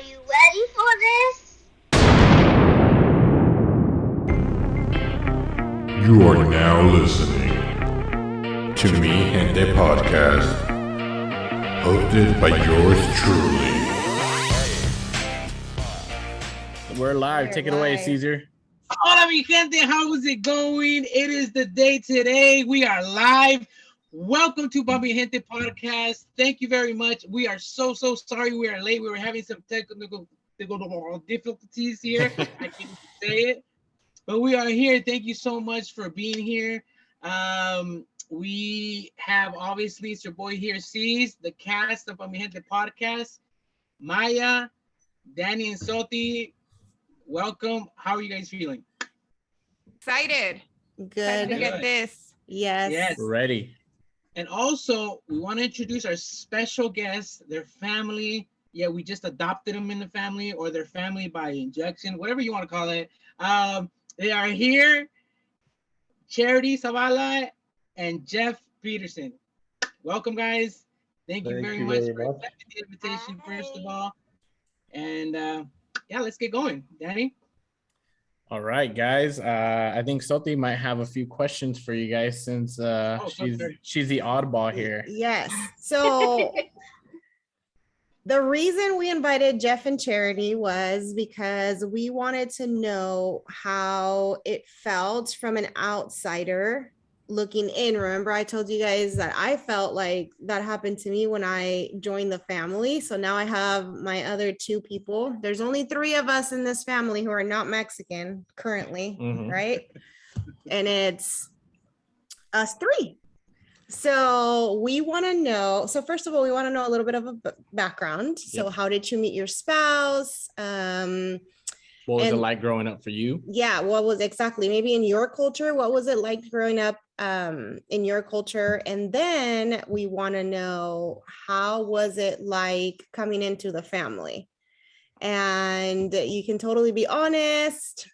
you ready for this? You are now listening to Me Gente Podcast, hosted by yours truly. We're live. Take it away, Caesar. Hola, mi gente. How is it going? It is the day today. We are live. Welcome to Bobby Gente Podcast. Thank you very much. We are so sorry we are late. We were having some technical difficulties here. I can't say it. But we are here. Thank you so much for being here. We have, obviously, it's your boy here, C's, the cast of Bobby Gente Podcast. Maya, Danny, and Soti. Welcome. How are you guys feeling? Excited. Good. To get this. Yes. We're ready. And also, we want to introduce our special guests, their family. Yeah, we just adopted them in the family, or their family by injection, whatever you want to call it. They are here, Charity Zavala and Jeff Peterson. Welcome, guys. Thank you very much for accepting the invitation, first of all. And yeah, let's get going. Danny? All right, guys. I think Soti might have a few questions for you guys since she's the oddball here. Yes. So the reason we invited Jeff and Charity was because we wanted to know how it felt from an outsider looking in. Remember, I told you guys that I felt like that happened to me when I joined the family. So now I have my other two people. There's only 3 of us in this family who are not Mexican currently, right? And it's us 3. So we want to know. So first of all, we want to know a little bit of a background. So Yep. how did you meet your spouse? What was it like growing up for you? Yeah, what was exactly maybe in your culture? What was it like growing up in your culture? And then we want to know, how was it like coming into the family? And you can totally be honest.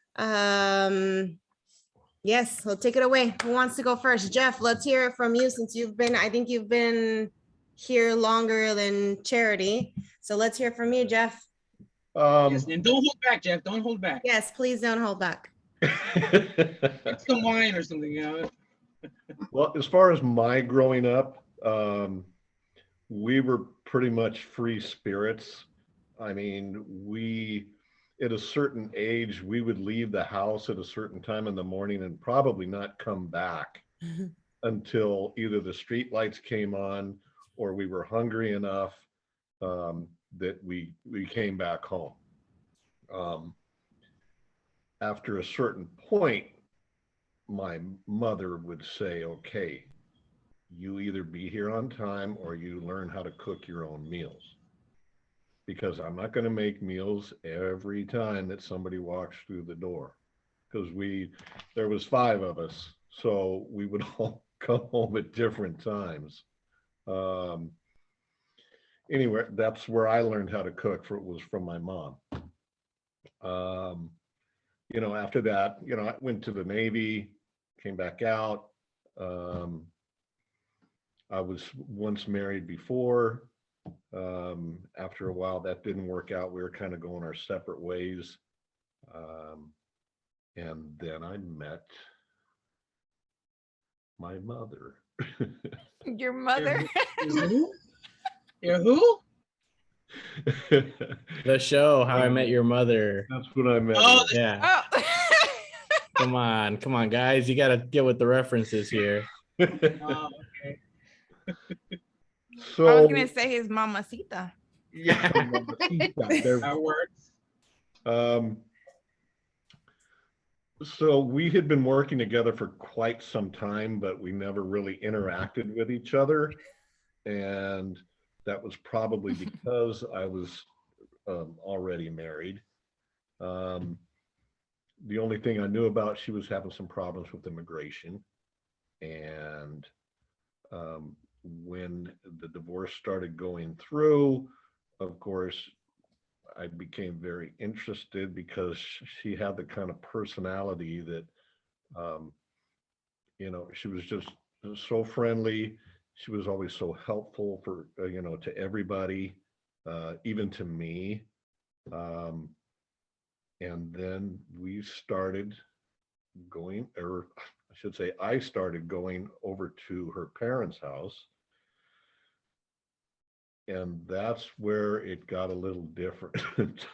Yes, so take it away. Who wants to go first? Jeff, let's hear it from you, since I think you've been here longer than Charity. So let's hear from you, Jeff. Yes, and don't hold back, Jeff. Don't hold back. Yes, please don't hold back. Get some wine or something, you know. Well, as far as my growing up, we were pretty much free spirits. I mean, at a certain age, we would leave the house at a certain time in the morning and probably not come back until either the street lights came on or we were hungry enough that we came back home. After a certain point, my mother would say, okay, you either be here on time or you learn how to cook your own meals, because I'm not going to make meals every time that somebody walks through the door, because there was 5 of us, so we would all come home at different times. Anyway, that's where I learned how to cook. Was from my mom. After that, I went to the Navy, came back out. I was once married before. After a while, that didn't work out. We were kind of going our separate ways. And then I met my mother. Your mother? You're who? The show, How I Met Your Mother. That's what I met. Oh, Yeah. Oh. Come on, guys. You got to get with the references here. Oh, okay. So I was going to say his mamacita. yeah, That works. So we had been working together for quite some time, but we never really interacted with each other. And that was probably because I was already married. The only thing I knew about, she was having some problems with immigration. And when the divorce started going through, of course, I became very interested because she had the kind of personality that, she was just so friendly. She was always so helpful for, to everybody, even to me. And then we started going, or I should say, I started going over to her parents' house. And that's where it got a little different.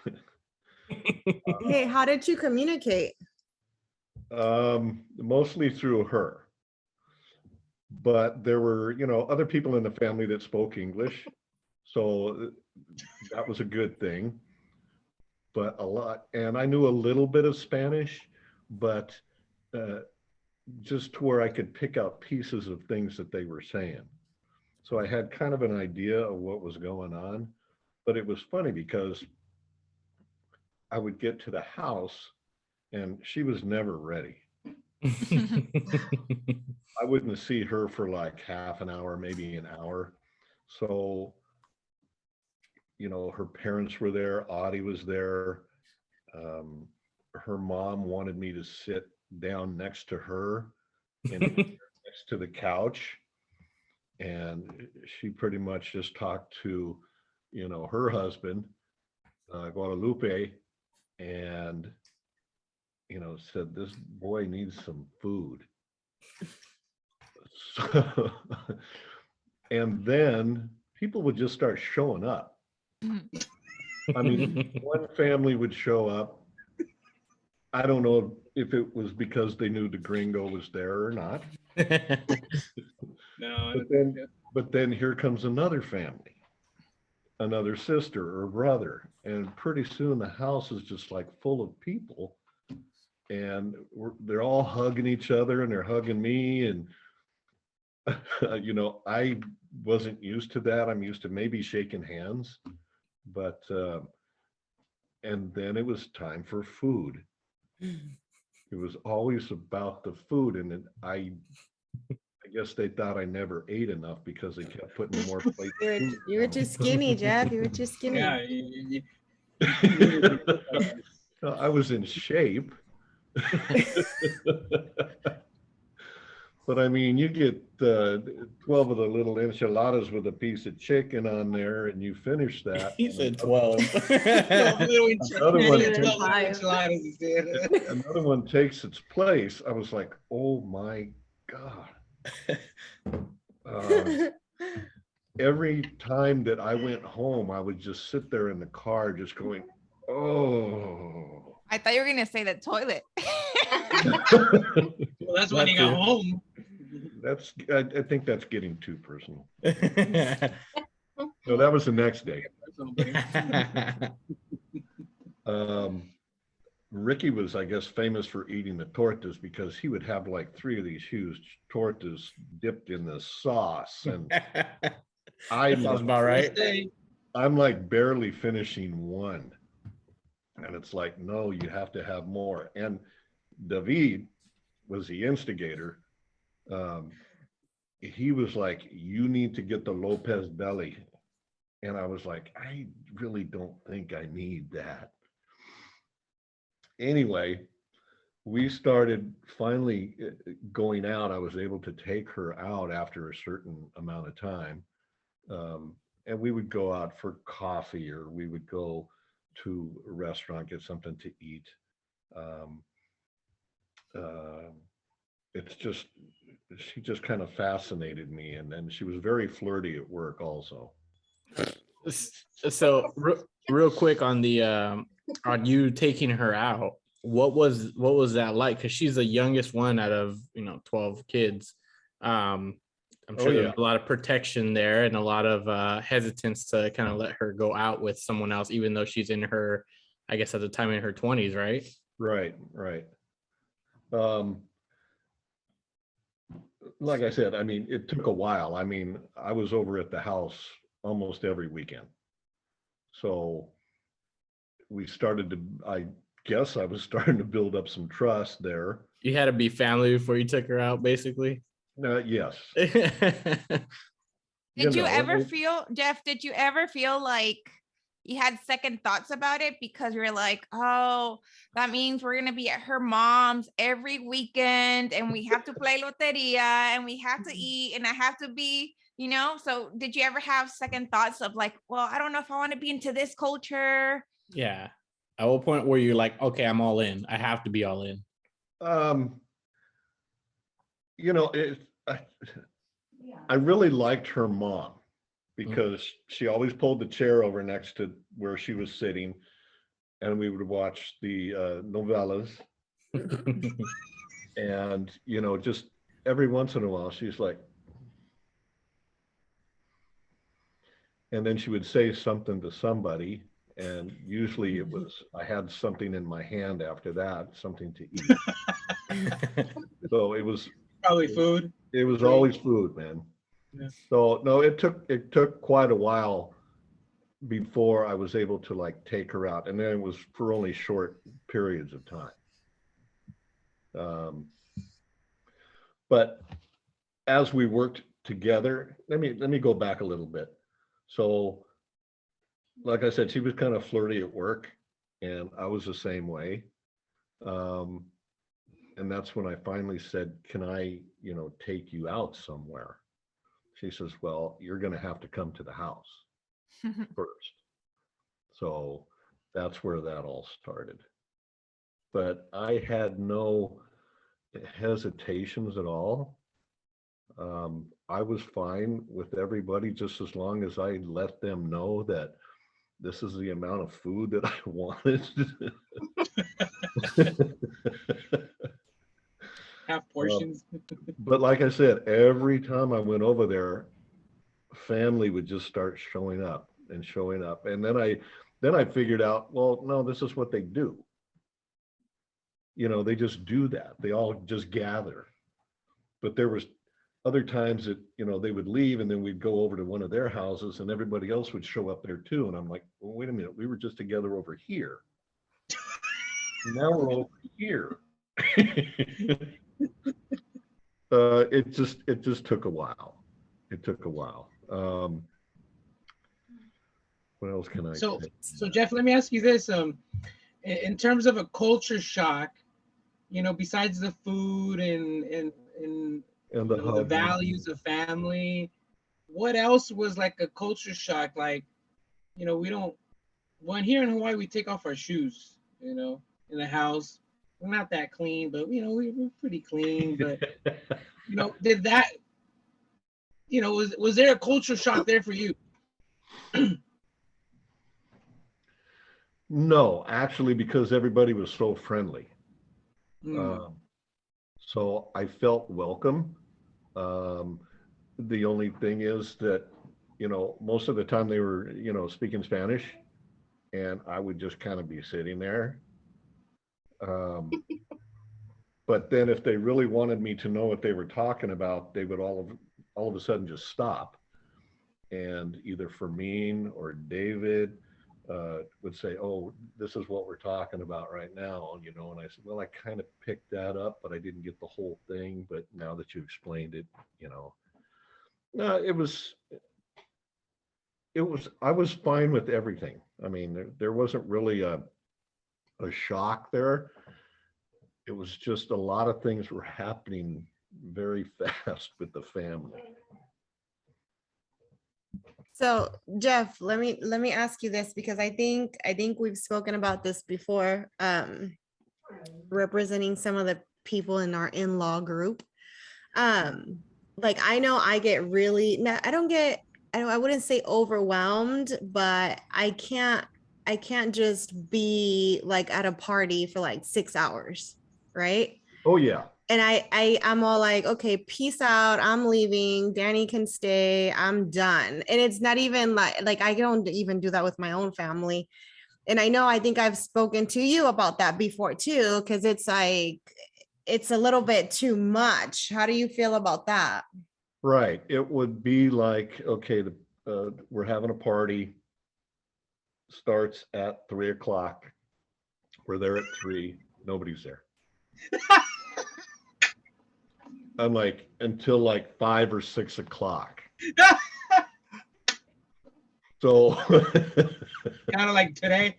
Hey, how did you communicate? Mostly through her. But there were, other people in the family that spoke English. So that was a good thing. But and I knew a little bit of Spanish, but just to where I could pick out pieces of things that they were saying. So I had kind of an idea of what was going on, but it was funny because I would get to the house and she was never ready. I wouldn't see her for like half an hour, maybe an hour. So, her parents were there, Audie was there. Her mom wanted me to sit down next to her and next to the couch. And she pretty much just talked to, her husband, Guadalupe, and, said, this boy needs some food. So, and then people would just start showing up. I mean, one family would show up. I don't know if it was because they knew the gringo was there or not. No, But then here comes another family, another sister or brother, and pretty soon the house is just like full of people, and they're all hugging each other and they're hugging me, and I wasn't used to that. I'm used to maybe shaking hands, but and then it was time for food. It was always about the food, and then I guess they thought I never ate enough because they kept putting more plates. You were too skinny, Jeff. You were too skinny. yeah. I was in shape. But I mean, you get 12 of the little enchiladas with a piece of chicken on there, and you finish that. He said 12. Another one takes its place. I was like, oh my God. Every time that I went home, I would just sit there in the car just going, oh. I thought you were gonna say the toilet. Well, that's when you got home. I think that's getting too personal. So that was the next day. Ricky was, I guess, famous for eating the tortas because he would have like 3 of these huge tortas dipped in the sauce. And Sounds about right. I'm like barely finishing one. And it's like, no, you have to have more. And David was the instigator. He was like, you need to get the Lopez belly. And I was like, I really don't think I need that. Anyway, we started finally going out. I was able to take her out after a certain amount of time. And we would go out for coffee, or we would go to a restaurant, get something to eat. It's just, she just kind of fascinated me. And then she was very flirty at work also. So real quick on the on you taking her out, what was that like? Because she's the youngest one out of 12 kids. I'm sure there's a lot of protection there and a lot of hesitance to kind of let her go out with someone else, even though she's in her, I guess at the time, in her 20s, right? Right. Like I said, I mean, it took a while. I mean, I was over at the house almost every weekend. So we started to, I guess I was starting to build up some trust there. You had to be family before you took her out, basically? Yes. Did you ever feel, Jeff, did you ever feel like you had second thoughts about it because you're like, oh, that means we're going to be at her mom's every weekend and we have to play loteria and we have to eat and I have to be, so did you ever have second thoughts of like, well, I don't know if I want to be into this culture? Yeah. At what point were you like, okay, I'm all in. I have to be all in. You know, I really liked her mom because she always pulled the chair over next to where she was sitting, and we would watch the novellas. And, you know, just every once in a while, she's like, and then she would say something to somebody. And usually it was, I had something in my hand after that, something to eat. So it was Probably food. It was always food, man. Yeah. So no, it took quite a while before I was able to like take her out, and then it was for only short periods of time. But as we worked together, let me go back a little bit. So, like I said, she was kind of flirty at work, and I was the same way. And that's when I finally said, "Can I, you know, take you out somewhere?" She says, "Well, you're going to have to come to the house first." So that's where that all started. But I had no hesitations at all. I was fine with everybody just as long as I let them know that this is the amount of food that I wanted. Half portions. But like I said, every time I went over there, family would just start showing up and showing up. And then I figured out, well, no, this is what they do. You know, they just do that. They all just gather. But there was other times that, you know, they would leave and then we'd go over to one of their houses and everybody else would show up there too. And I'm like, well, wait a minute, we were just together over here. Now we're over here. It just took a while. It took a while. What else can I say? So Jeff, let me ask you this. In terms of a culture shock, you know, besides the food and the values of family, what else was like a culture shock? Like, you know, when here in Hawaii, we take off our shoes, you know, in the house. We're not that clean, but, you know, we're pretty clean. But, you know, did that, you know, was there a culture shock there for you? No, actually, because everybody was so friendly. So I felt welcome. The only thing is that, you know, most of the time they were, you know, speaking Spanish, and I would just kind of be sitting there. But then if they really wanted me to know what they were talking about, they would all of a sudden just stop. And either Fermin or David would say, "Oh, this is what we're talking about right now," you know. And I said, "Well, I kind of picked that up, but I didn't get the whole thing. But now that you explained it, you know, no, I was fine with everything. I mean, there wasn't really a shock there. It was just a lot of things were happening very fast with the family." So Jeff, let me ask you this, because I think we've spoken about this before, representing some of the people in our in-law group. Like, I know I get really, I wouldn't say overwhelmed, but I can't just be like at a party for like 6 hours, right? Oh yeah. And I'm all like, okay, peace out. I'm leaving. Danny can stay. I'm done. And it's not even like I don't even do that with my own family. And I think I've spoken to you about that before too, because it's like, it's a little bit too much. How do you feel about that? Right. It would be like, okay, we're having a party, starts at 3:00. We're there at 3. Nobody's there. I'm like, until like 5 or 6 o'clock. So kind of like today.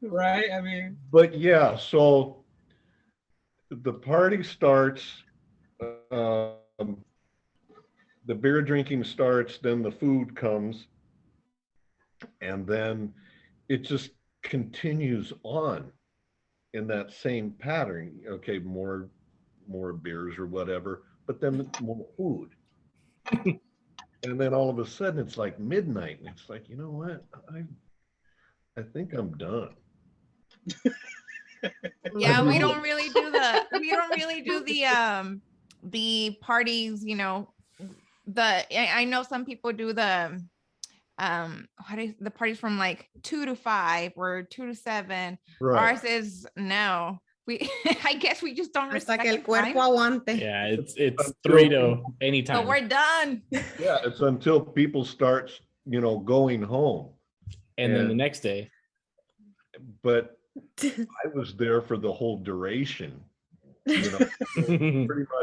Right? I mean, but yeah, so the party starts, the beer drinking starts, then the food comes, And then it just continues on in that same pattern. Okay, more beers or whatever, but then more food. And then all of a sudden it's like midnight and it's like, you know what? I think I'm done. Yeah, we Mhm. don't really do the parties, you know. I know some people do the the parties from like 2 to 5 or 2 to 7. Right. Ours is no. We I guess we just don't Hasta respect que el the cuerpo time. aguante. Yeah, it's 3 to anytime. So we're done. Yeah, it's until people start, going home. And then the next day. But I was there for the whole duration. Pretty much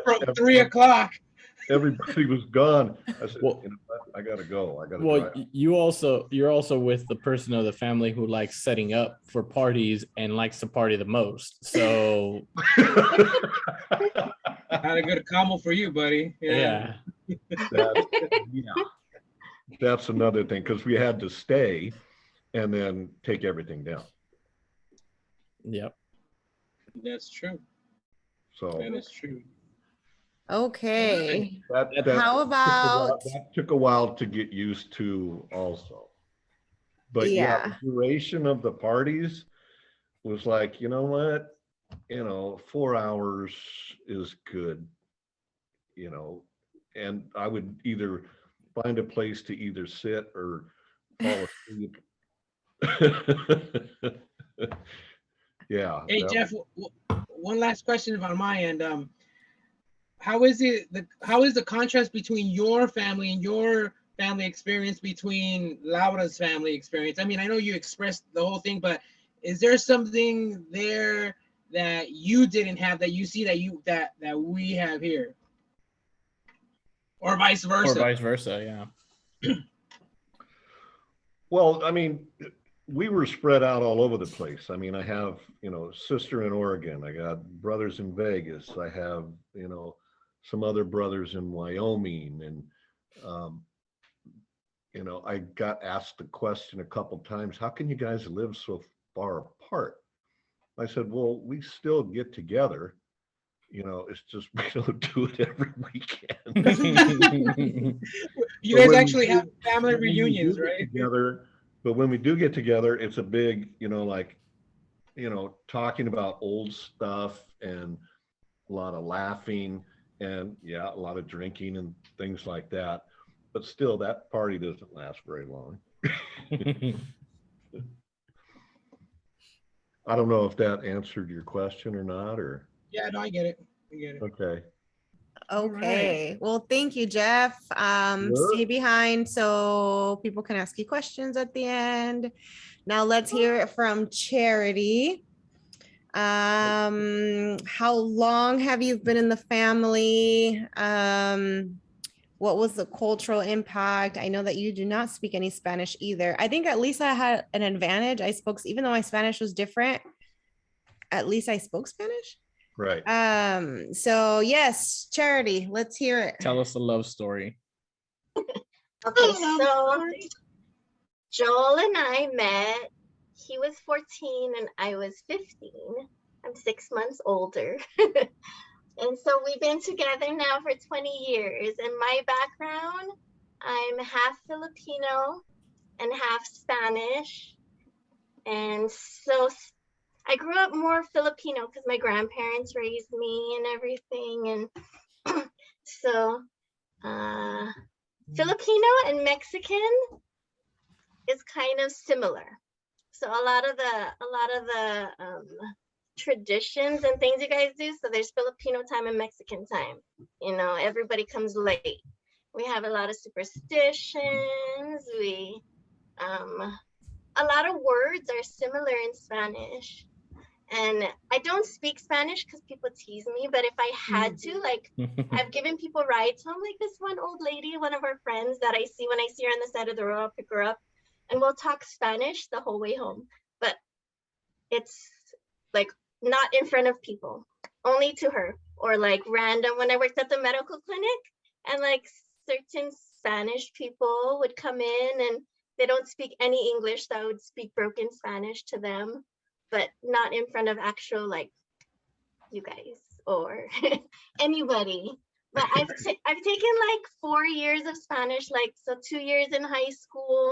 From 3 o'clock. everybody was gone. I said, Well- you know what? I gotta go. I gotta Well, drive. you're also with the person of the family who likes setting up for parties and likes to party the most. So Not a good combo for you, buddy. yeah. That's another thing, because we had to stay and then take everything down. Yep. That's true. So That is true. Okay. that How about that took a while to get used to also. But yeah, Yeah. the duration of the parties was like, you know what? 4 hours is good, and I would either find a place to either sit or fall asleep. Yeah. Hey, that- Jeff, one last question on my end. How is the contrast between your family and your family experience between Laura's family experience? I mean, I know you expressed the whole thing, but is there something there that you didn't have that you see that we have here? Or vice versa? Or vice versa, yeah. Well, I mean, we were spread out all over the place. I mean, I have, sister in Oregon. I got brothers in Vegas. I have, some other brothers in Wyoming. And, I got asked the question a couple times, how can you guys live so far apart? I said, well, we still get together. It's just we don't do it every weekend. You But guys when we actually do- have family when we do reunions, get right? Together, but when we do get together, it's a big, talking about old stuff and a lot of laughing and a lot of drinking and things like that. But still, that party doesn't last very long. I don't know if that answered your question or not, or Yeah, no, I get it. okay. Okay. Well, thank you, Jeff. Sure. Stay behind so people can ask you questions at the end. Now let's hear it from Charity. How long have you been in the family? What was the cultural impact? I know that you do not speak any Spanish either. I think at least I had an advantage. Even though my Spanish was different, at least I spoke Spanish. Right. So yes, Charity, let's hear it. Tell us a love story. Okay, so Joel and I met. He was 14 and I was 15. I'm 6 months older. And so we've been together now for 20 years. And my background, I'm half Filipino and half Spanish. And so I grew up more Filipino because my grandparents raised me and everything. And so Filipino and Mexican is kind of similar. So a lot of the traditions and things you guys do. So there's Filipino time and Mexican time. Everybody comes late. We have a lot of superstitions. A lot of words are similar in Spanish. And I don't speak Spanish because people tease me, but if I had to, like, I've given people rides home, like this one old lady, one of our friends that I see when I see her on the side of the road, I'll pick her up and we'll talk Spanish the whole way home. But it's like not in front of people, only to her, or like random when I worked at the medical clinic and like certain Spanish people would come in and they don't speak any English, so I would speak broken Spanish to them, but not in front of actual like you guys or anybody. But I've taken like 4 years of Spanish, like so 2 years in high school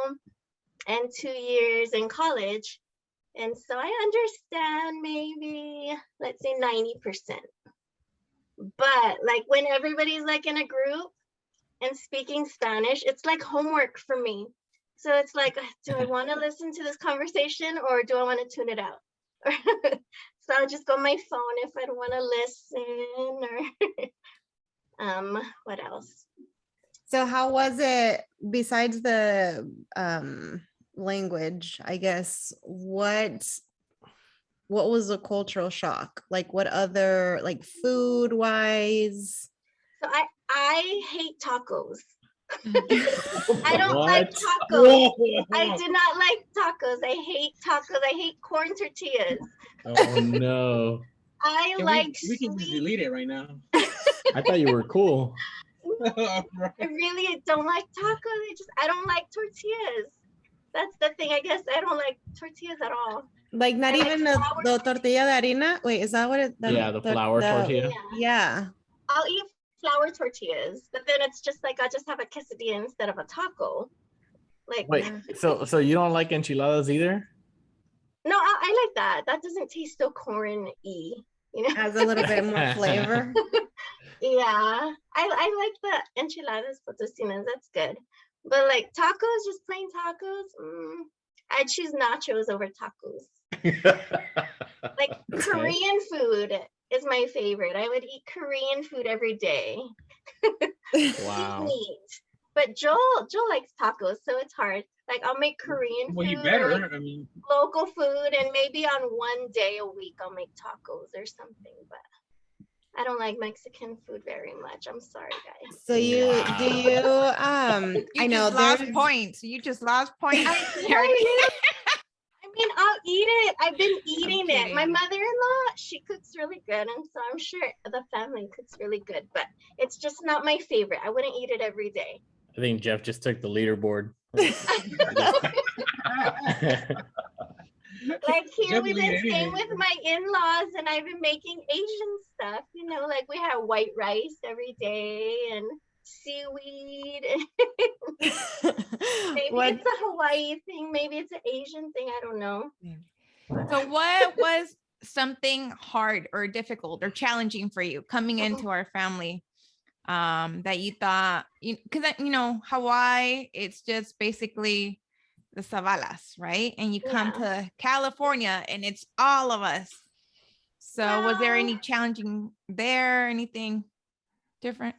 and 2 years in college. And so I understand maybe, let's say 90%. But like when everybody's like in a group and speaking Spanish, it's like homework for me. So it's like, do I want to listen to this conversation or do I want to tune it out? So I'll just go on my phone if I don't want to listen or what else? So how was it besides the language, I guess, what was the cultural shock? Like what other, like food wise? So I hate tacos. I don't What? like tacos. I do not like tacos. I hate tacos. I hate corn tortillas. Oh no. I Can like we can just sweet. delete it right now. I thought you were cool. I really don't like tacos. I don't like tortillas. That's the thing. I guess I don't like tortillas at all. Like not I like even flour. the tortilla de harina? Wait, is that what it? Yeah, the flour tortilla. Yeah. I'll eat flour tortillas, but then it's just like I'll just have a quesadilla instead of a taco. Like Wait, so you don't like enchiladas either? no, I like that. That doesn't taste so corn-y, you know. Has a little bit more flavor. Yeah, I like the enchiladas potosinas. That's good. But like tacos, just plain tacos, I'd choose nachos over tacos. Like Korean food is my favorite. I would eat Korean food every day. Wow. Meat. But Joel likes tacos, so it's hard. Like I'll make Korean Well, you food, better. like, I mean, local food, and maybe on one day a week I'll make tacos or something. But I don't like Mexican food very much. I'm sorry, guys. So you Wow. do you You I know just lost there's points. You just lost points. I mean, I'll eat it. I've been eating it. My kidding. mother-in-law, she cooks really good, and so I'm sure the family cooks really good. But it's just not my favorite. I wouldn't eat it every day. I think Jeff just took the leaderboard. Like here, Jeff we've will eat been staying anything. with my in-laws, and I've been making Asian stuff. You know, like we have white rice every day and seaweed. Maybe what it's a Hawaii thing. Maybe it's an Asian thing. I don't know. So what was something hard or difficult or challenging for you coming into our family that you thought, because you know, Hawaii, it's just basically the Savalas, right? And you come to California and it's all of us. So was there any challenging there, anything different?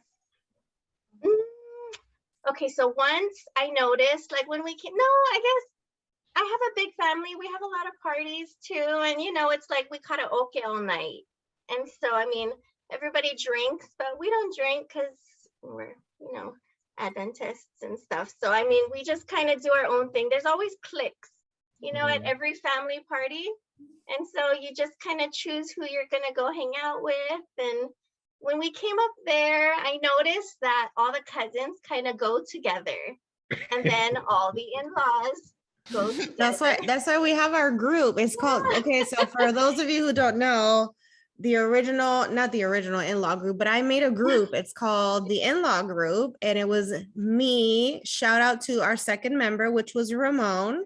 Okay, so once I noticed, like when we came, no, I guess I have a big family. We have a lot of parties too. And you know, it's like we karaoke all night. And so, I mean, everybody drinks, but we don't drink because we're, you know, Adventists and stuff. So, I mean, we just kind of do our own thing. There's always cliques, you know, at every family party. And so you just kind of choose who you're going to go hang out with. And when we came up there, I noticed that all the cousins kind of go together. And then all the in-laws go together. that's why we have our group. It's called, okay, so for those of you who don't know, not the original in-law group, but I made a group. It's called the in-law group, and it was me. Shout out to our second member, which was Ramon,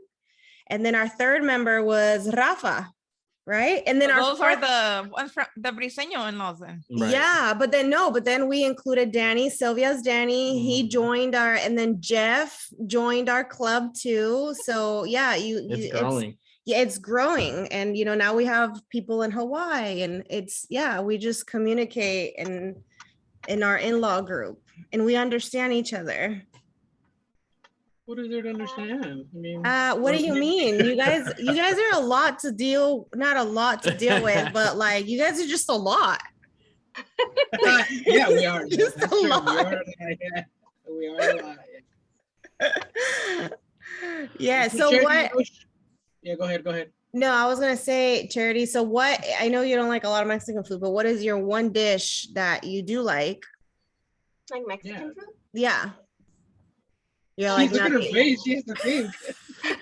and then our third member was Rafa, right? And then Those are the ones from the Briseño in-laws then. Right. Yeah, but then we included Danny, Sylvia's Danny. He joined and then Jeff joined our club too. So yeah, It's growing. it's growing, and you know, now we have people in Hawaii, and we just communicate in our in-law group, and we understand each other. what is there to understand? I mean, What do you mean? You guys are not a lot to deal with, but like you guys are just a lot. yeah, we are. Yeah, Just that's a true. lot. We are a lot. Yeah. So So Charity, what? Yeah, go ahead. No, I was gonna say, Charity. So what? I know you don't like a lot of Mexican food, but what is your one dish that you do like? Like Mexican Yeah. food? Yeah. You're like Look at her nothing. face. She has to think.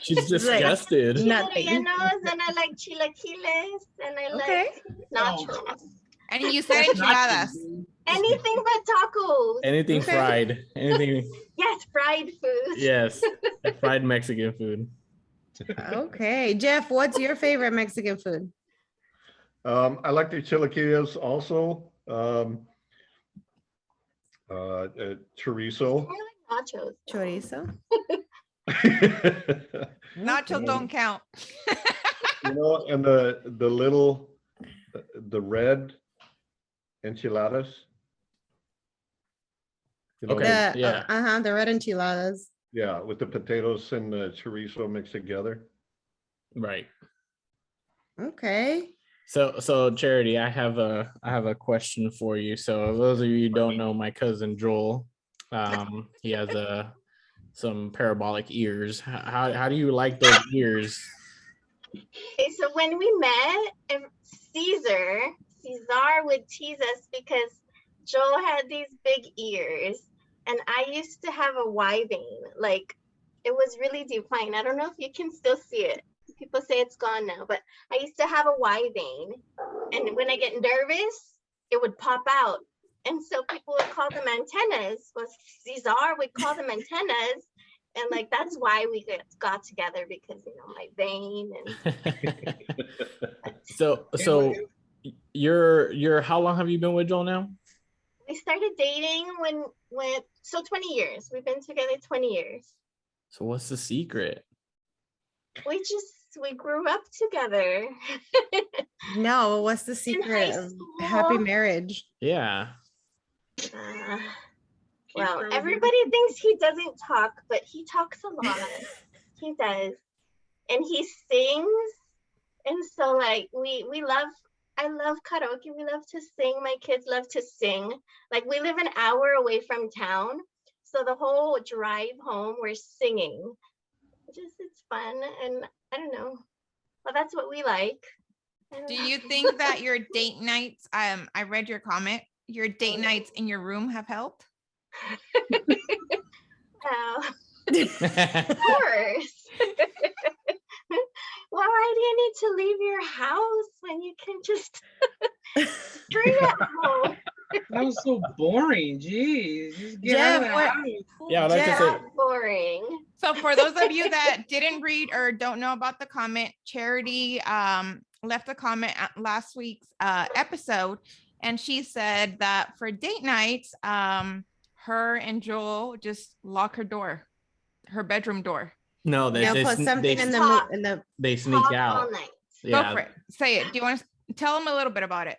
She's Like, disgusted. Nothing. Chilenos, and I like chilaquiles, and I Okay. like nachos. And you said That's not enchiladas. true. Anything but tacos. Anything Okay. fried. Anything. Yes, fried food. Yes. Fried Mexican food. Okay. Jeff, what's your favorite Mexican food? I like the chilaquiles also. Chorizo. More like nachos. Chorizo. Nachos Okay. don't count. And the little, the red enchiladas. Okay. The, Yeah. the red enchiladas. Yeah, with the potatoes and the chorizo mixed together. Right. Okay. So Charity, I have a question for you. So those of you who don't know, my cousin Joel, he has some parabolic ears. How do you like those ears? Okay, so when we met, Caesar would tease us because Joel had these big ears, and I used to have a Y vein. Like, it was really defined. I don't know if you can still see it. People say it's gone now, but I used to have a Y vein, and when I get nervous, it would pop out. And so people would call them antennas. Well, Caesar would call them antennas. And like, that's why we got together, because, my vein. And So you're how long have you been with Joel now? we started dating when 20 years. We've been together 20 years. So what's the secret? We grew up together. No, what's the secret of happy school. marriage? Yeah. Well, everybody thinks he doesn't talk, but he talks a lot. He does. And he sings. And so like I love karaoke. We love to sing. My kids love to sing. Like, we live an hour away from town. So the whole drive home, we're singing. It's fun. And I don't know. Well, that's what we like. Do you think that your date nights, I read your comment, your date nights in your room have helped? Well, of course. Why do you need to leave your house when you can just stay at home? That was so boring. Jeez. Just get out of the Jeff, what- house. Yeah, I'd like to say That's boring. So for those of you that didn't read or don't know about the comment, Charity left a comment at last week's episode, and she said that for date nights, her and Joel just lock her bedroom door. no, They'll put something in the they sneak Talk out. all night. Go for it. Say it. Do you want to tell them a little bit about it?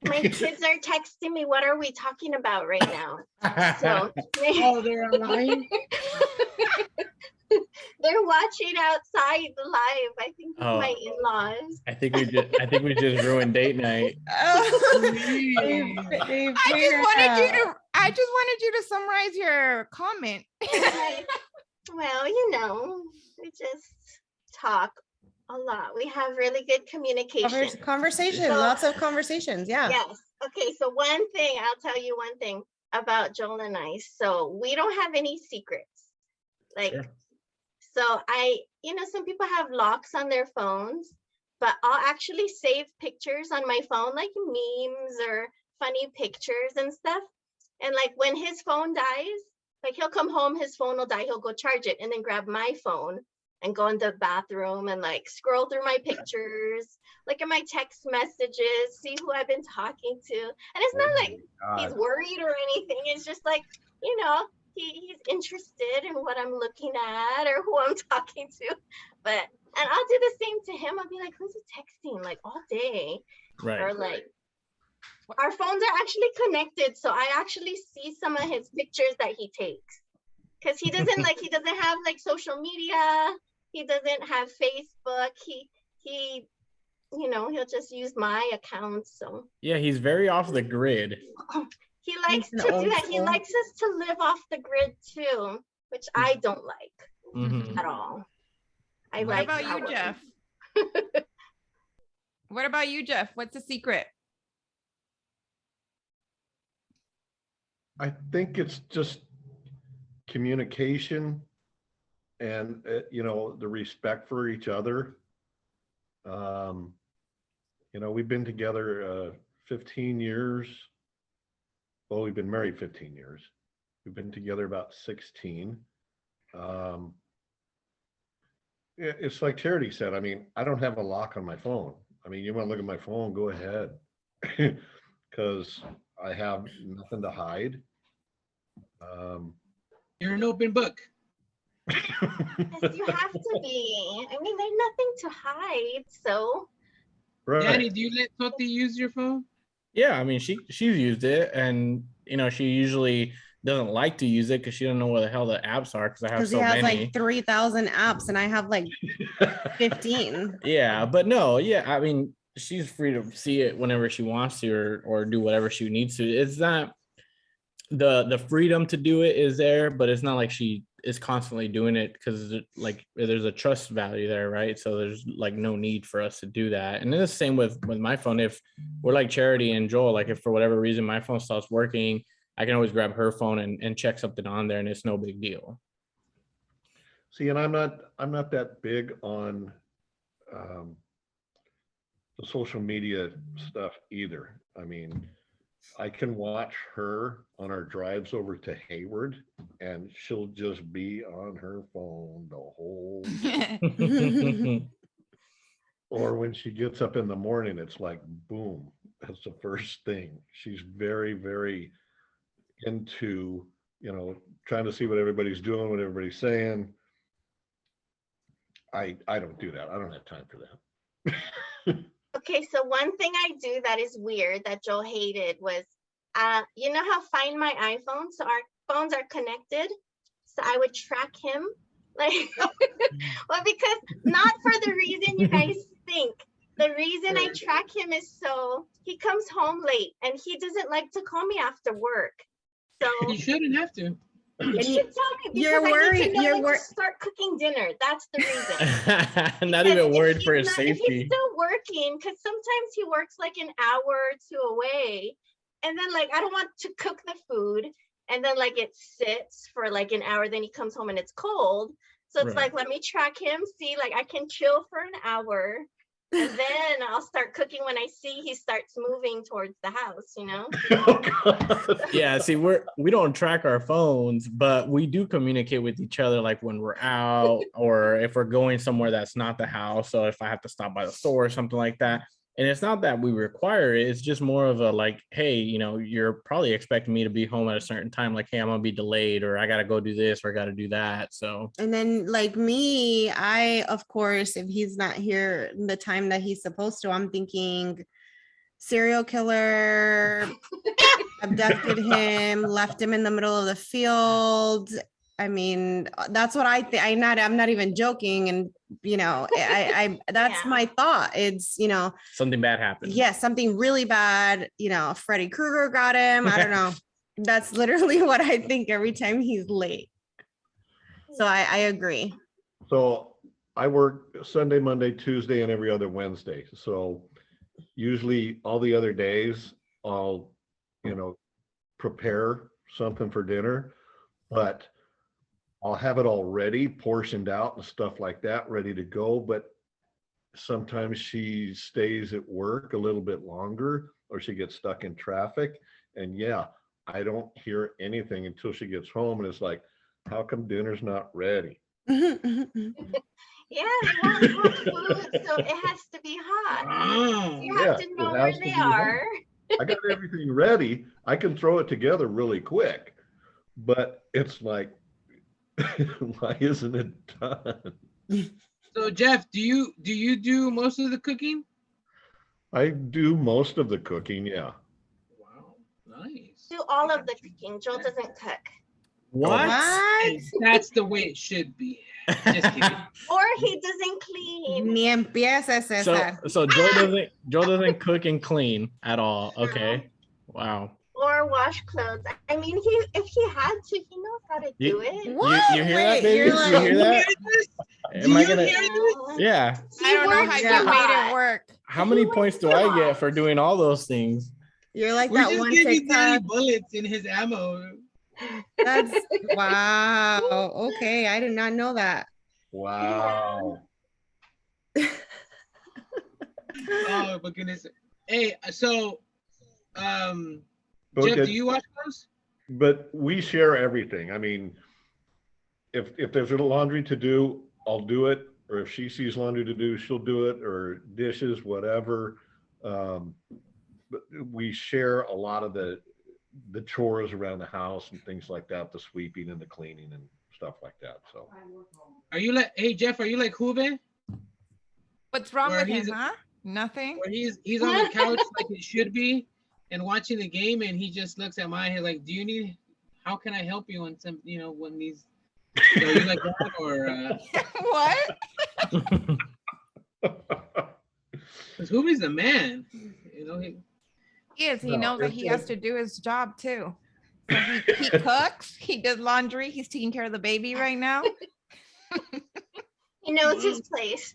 My kids are texting me, what are we talking about right now? So Oh, they're online. they're watching outside the live. I think it's Oh. my in-laws. I think we just ruined date night. Jeez. I just wanted you to summarize your comment. Well, we just talk a lot. We have really good communication. Conversation, So- lots of conversations. Yeah. Yes. Okay. So I'll tell you one thing about Joel and I. So we don't have any secrets. Like, Sure. so some people have locks on their phones, but I'll actually save pictures on my phone, like memes or funny pictures and stuff. And like, when his phone dies, like, he'll come home, his phone will die, he'll go charge it and then grab my phone and go in the bathroom and like scroll through my pictures, look at my text messages, see who I've been talking to. And it's not like he's worried or anything. It's just like, he's interested in what I'm looking at or who I'm talking to. And I'll do the same to him. I'll be like, who's he texting like all day? Right. Or like, our phones are actually connected. So I actually see some of his pictures that he takes. Because he doesn't have like social media. He doesn't have Facebook. He'll just use my account. So Yeah, he's very off the grid. he likes He's to an do old that. He soul. likes us to live off the grid too, which I don't like Mhm. at all. I What like about you, power. Jeff? What about you, Jeff? What's the secret? I think it's just communication and, the respect for each other. We've been together 15 years. Well, we've been married 15 years. We've been together about 16. It's like Charity said. I mean, I don't have a lock on my phone. I mean, you want to look at my phone, go ahead. Because I have nothing to hide. You're an open book. Yes, you have to be. I mean, there's nothing to hide. So Right. Danny, do you let Toti use your phone? Yeah, I mean, she's used it, and she usually doesn't like to use it because she doesn't know where the hell the apps are because I have Because so he has many. like 3,000 apps and I have like 15. Yeah, but no, yeah, I mean, she's free to see it whenever she wants to or do whatever she needs to. It's not the freedom to do it is there, but it's not like she is constantly doing it because like there's a trust value there, right? So there's like no need for us to do that. And it's the same with my phone. If we're like Charity and Joel, like if for whatever reason my phone stops working, I can always grab her phone and check something on there, and it's no big deal. See, and I'm not that big on the social media stuff either. I mean, I can watch her on our drives over to Hayward, and she'll just be on her phone the whole. Or when she gets up in the morning, it's like boom. That's the first thing. She's very, very into trying to see what everybody's doing, what everybody's saying. I don't do that. I don't have time for that. okay, so one thing I do that is weird that Joel hated was, you know how Find My iPhone, so our phones are connected, so I would track him, like, well, because not for the reason you guys think. The reason I track him is so he comes home late and he doesn't like to call me after work. So You shouldn't have to. you should tell me You're because I worried- need to know you're when wor- to start cooking dinner. That's the reason. Not Because even if worried he's for his not- If safety. he's still working, because sometimes he works like an hour or two away, and then like I don't want to cook the food, and then like it sits for like an hour, then he comes home and it's cold. So it's Right. like, let me track him, see, like I can chill for an hour, and then I'll start cooking when I see he starts moving towards the house, you know? Oh, God. Yeah, see, we don't track our phones, but we do communicate with each other, like when we're out or if we're going somewhere that's not the house. So if I have to stop by the store or something like that. And it's not that we require it, it's just more of a like, hey, you're probably expecting me to be home at a certain time, like, hey, I'm gonna be delayed, or I gotta go do this or I gotta do that. So And then like me, I, of course, if he's not here the time that he's supposed to, I'm thinking serial killer abducted him, left him in the middle of the field. I mean, that's what I think. I'm not even joking. And, I that's Yeah. my thought. It's, something bad happened. yes, something really bad, Freddy Krueger got him. I don't know. That's literally what I think every time he's late. So I agree. So I work Sunday, Monday, Tuesday, and every other Wednesday. So usually all the other days I'll, prepare something for dinner, but I'll have it all ready, portioned out and stuff like that, ready to go. But sometimes she stays at work a little bit longer, or she gets stuck in traffic. And yeah, I don't hear anything until she gets home. And it's like, how come dinner's not ready? Yeah, you want hot food, so it has to be hot. Ah, You have Yeah, to it know where has to they be hot. are. I got everything ready. I can throw it together really quick, but it's like, why isn't it done? so Jeff, do you do most of the cooking? I do most of the cooking. Yeah. Wow, nice. Do all of the cooking. Joel doesn't cook. What? And that's the way it should be. Just kidding. Or he doesn't clean. Ni empieces, Cesar. So Joel doesn't cook and clean at all. Okay. Wow. Or wash clothes. I mean, if he had to, he knows how to do it. What? You hear Wait, that, baby? you're You like- hear that? Am I gonna? hear Yeah. He I don't know works how a you made lot. it work. How many He points works do a I lot. get for doing all those things? You're like We that just one gave you Danny TikTok. bullets in his ammo. That's wow. Okay, I did not know that. Wow. Oh my goodness. Hey, so Jeff, Okay. do you watch those? But we share everything. I mean, if there's a laundry to do, I'll do it. Or if she sees laundry to do, she'll do it, or dishes, whatever. But we share a lot of the chores around the house and things like that, the sweeping and the cleaning and stuff like that. So Are you like, hey Jeff, are you like Juve? What's wrong Where with him, he's- huh? Nothing. Where he's on the couch like he should be and watching the game, and he just looks at my head like, do you need, how can I help you on some, when these, are you like that, or What? because Juve's the man, he, He is. He No, knows that it's he has like- to do his job too. So he cooks. He does laundry. He's taking care of the baby right now. He knows his place.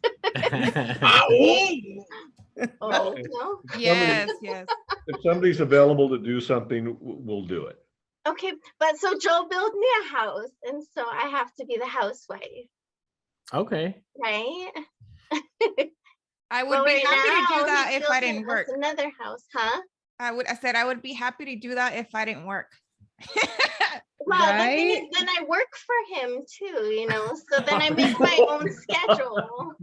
Oh, no. Yes, yes. if somebody's available to do something, we'll do it. Okay, but so Joe built me a house, and so I have to be the housewife, Okay. right? I would Well, be right happy to now, do that he's if I building didn't us work. Another house, huh? I said I would be happy to do that if I didn't work. Well, the thing is, Right? then I work for him too, so then I make my own schedule,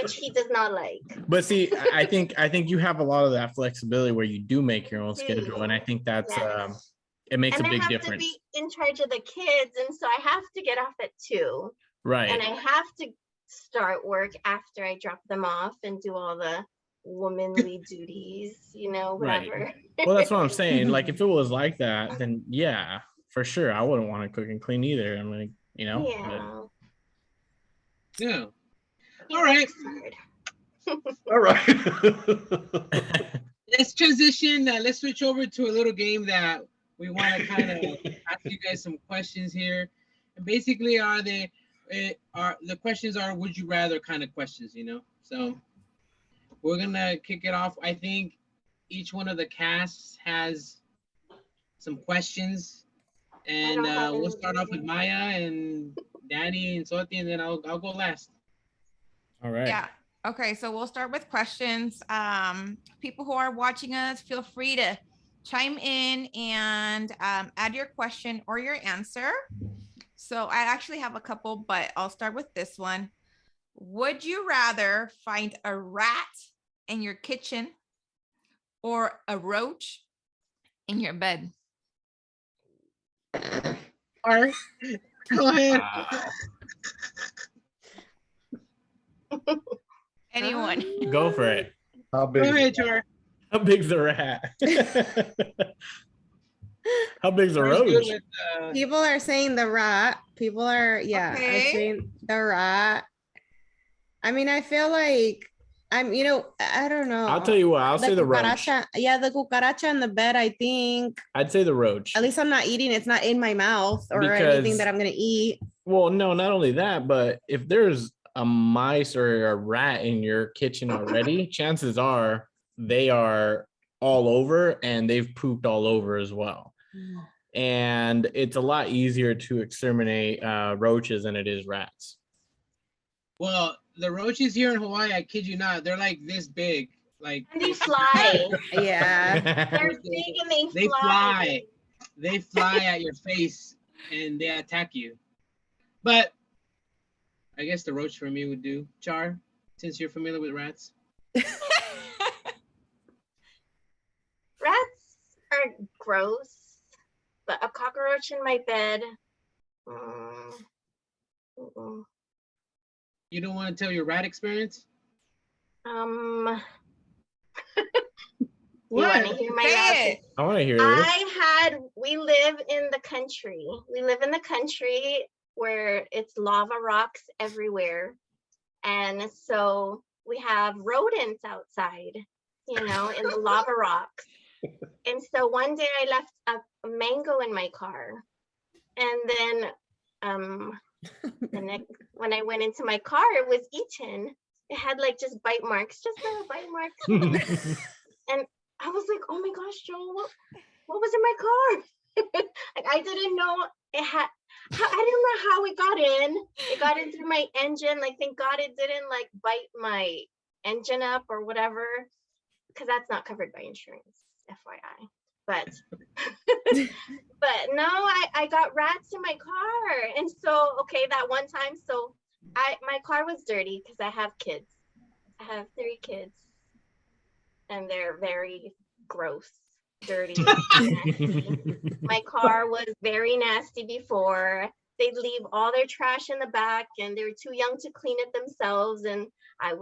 which he does not like. But see, I think you have a lot of that flexibility where you do make your own schedule, and I think that's Yes. it makes And a I big have difference. to be in charge of the kids, and so I have to get off at 2, Right. and I have to start work after I drop them off and do all the womanly duties, Right. whatever. Well, that's what I'm saying. Like, if it was like that, then yeah, for sure, I wouldn't want to cook and clean either. I'm like, but- Yeah. yeah. He All right. works hard. All right. Let's transition. Let's switch over to a little game that we want to kind of ask you guys some questions here. And basically, the questions are would you rather kind of questions, So we're gonna kick it off. I think each one of the casts has some questions, and don't have we'll any start off with either. Maya and Danny and Soti, and then I'll go last. All right. Yeah. Okay, so we'll start with questions. People who are watching us, feel free to chime in and add your question or your answer. So I actually have a couple, but I'll start with this one. Would you rather find a rat in your kitchen or a roach in your bed? All right, go ahead. Anyone? Go for it. How Go big? ahead, Char. How big's the rat? How big's the Char's good roach? with, People are saying the rat. People are, are Okay. saying the rat. I mean, I feel like I don't know. I'll tell you what. I'll say the roach. cucaracha- Yeah, the cucaracha in the bed, I think. I'd say the roach. At least I'm not eating. It's not in my mouth or Because- anything that I'm gonna eat. Well, no, not only that, but if there's a mice or a rat in your kitchen already, chances are they are all over and they've pooped all over as well. And it's a lot easier to exterminate roaches than it is rats. well, the roaches here in Hawaii, I kid you not, they're like this big. Like And they fly. Yeah. They're big and they fly. They fly at your face and they attack you. But I guess the roach for me would do. Char, since you're familiar with rats. Rats are gross, but a cockroach in my bed. Mm-mm. You don't want to tell your rat experience? You What? want to hear my rat? Say it. I want to hear this. We live in the country. We live in the country where it's lava rocks everywhere. And so we have rodents outside, in the lava rocks. And so one day I left a mango in my car. And then when I went into my car, it was eaten. It had like just bite marks, just little bite marks. I was like, oh my gosh, Joel, what was in my car? Like I didn't know it had. I didn't know how it got in. It got in through my engine. Like thank God it didn't like bite my engine up or whatever, because that's not covered by insurance, FYI. But but no, I got rats in my car, and so okay, that one time, so my car was dirty because I have kids. I have 3 kids, and they're very gross, dirty. Nasty. My car was very nasty before. They'd leave all their trash in the back, and they were too young to clean it themselves. And I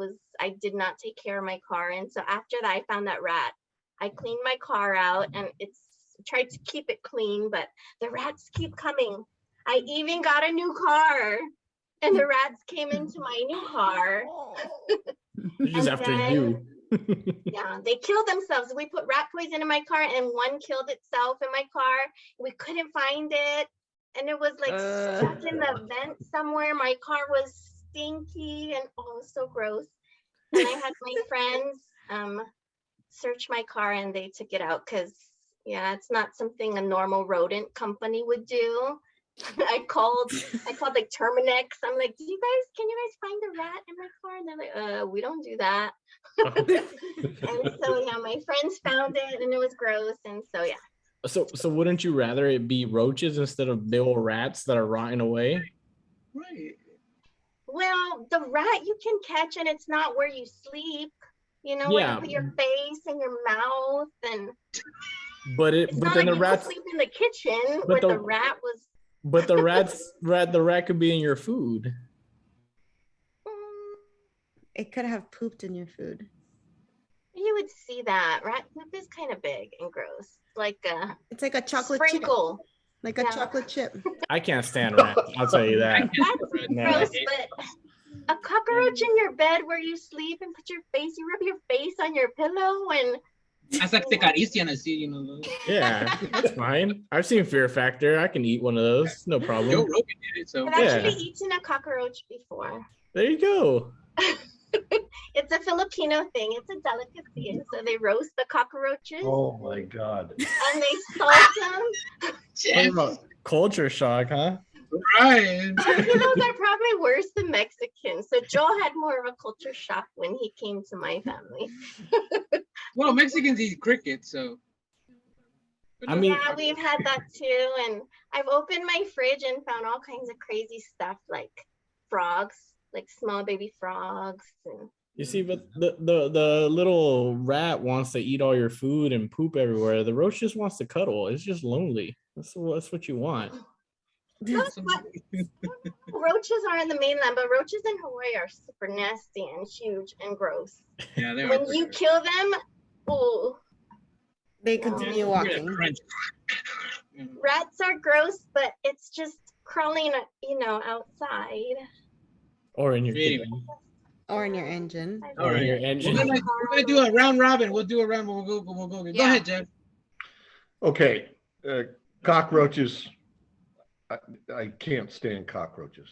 did not take care of my car. And so after that, I found that rat. I cleaned my car out, and it's tried to keep it clean, but the rats keep coming. I even got a new car, and the rats came into my new car. They're just And after then- you. Yeah, they killed themselves. We put rat poison in my car, and one killed itself in my car. We couldn't find it, and it was like stuck in the vent somewhere. My car was stinky and oh, so gross. And I had my friends search my car, and they took it out because yeah, it's not something a normal rodent company would do. I called like Terminex. I'm like, can you guys find a rat in my car? And they're like, we don't do that. And so yeah, my friends found it, and it was gross. And so yeah. So wouldn't you rather it be roaches instead of big old rats that are rotting away? Right. Well, the rat you can catch, and it's not where you sleep. You know, where Yeah. you put your face and your mouth, and But it's but not then like the you rats, go sleep in the kitchen but where the- the rat was. but the rat could be in your food. It could have pooped in your food. You would see that rat poop is kind of big and gross, like a It's like a chocolate chip. sprinkle. Like a Yeah. chocolate chip. I can't stand rats. I'll tell you that. That's No. gross, but a cockroach in your bed where you sleep and put your face, you rub your face on your pillow, and Hasta que te acarician así, you know. Yeah, that's fine. I've seen Fear Factor. I can eat one of those. No Joe problem. Rogan did it, so. I've actually eaten a cockroach before. There you go. It's a Filipino thing. It's a delicacy, and so they roast the cockroaches Oh my God. and they salt them. Talk about culture shock, huh? Right. Filipinos are probably worse than Mexicans. So Joel had more of a culture shock when he came to my family. Well, Mexicans eat cricket, so. I mean- Yeah, we've had that too. And I've opened my fridge and found all kinds of crazy stuff like frogs, like small baby frogs. And You see, but the little rat wants to eat all your food and poop everywhere. The roach just wants to cuddle. It's just lonely. That's what you want. roaches are in the mainland, but roaches in Hawaii are super nasty and huge and gross. Yeah, they are. When you kill them, oh, They continue walking. rats are gross, but it's just crawling, outside. Or in your Really? kitchen. Or in your engine. All Or in right. your We're engine. gonna do a round robin. We'll do a round. We'll go. Go Yeah. ahead, Jeff. Okay, cockroaches. I can't stand cockroaches.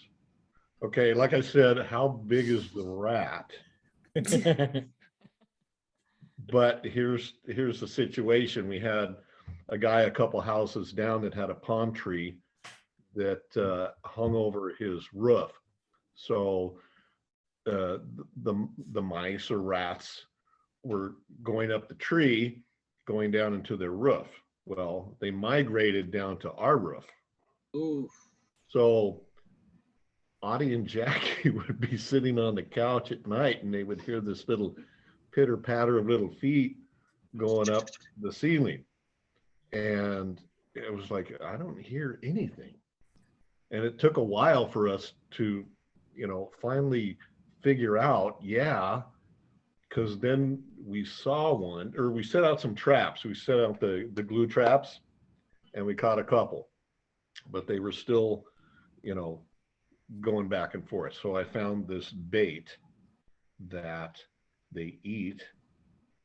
Okay, like I said, how big is the rat? But here's the situation. We had a guy a couple houses down that had a palm tree that hung over his roof. So the mice or rats were going up the tree, going down into their roof. Well, they migrated down to our roof. Ooh. So Audie and Jackie would be sitting on the couch at night, and they would hear this little pitter patter of little feet going up the ceiling. And it was like, I don't hear anything. And it took a while for us to, finally figure out, because then we saw one, or we set out some traps. We set out the glue traps, and we caught a couple, but they were still, going back and forth. So I found this bait that they eat,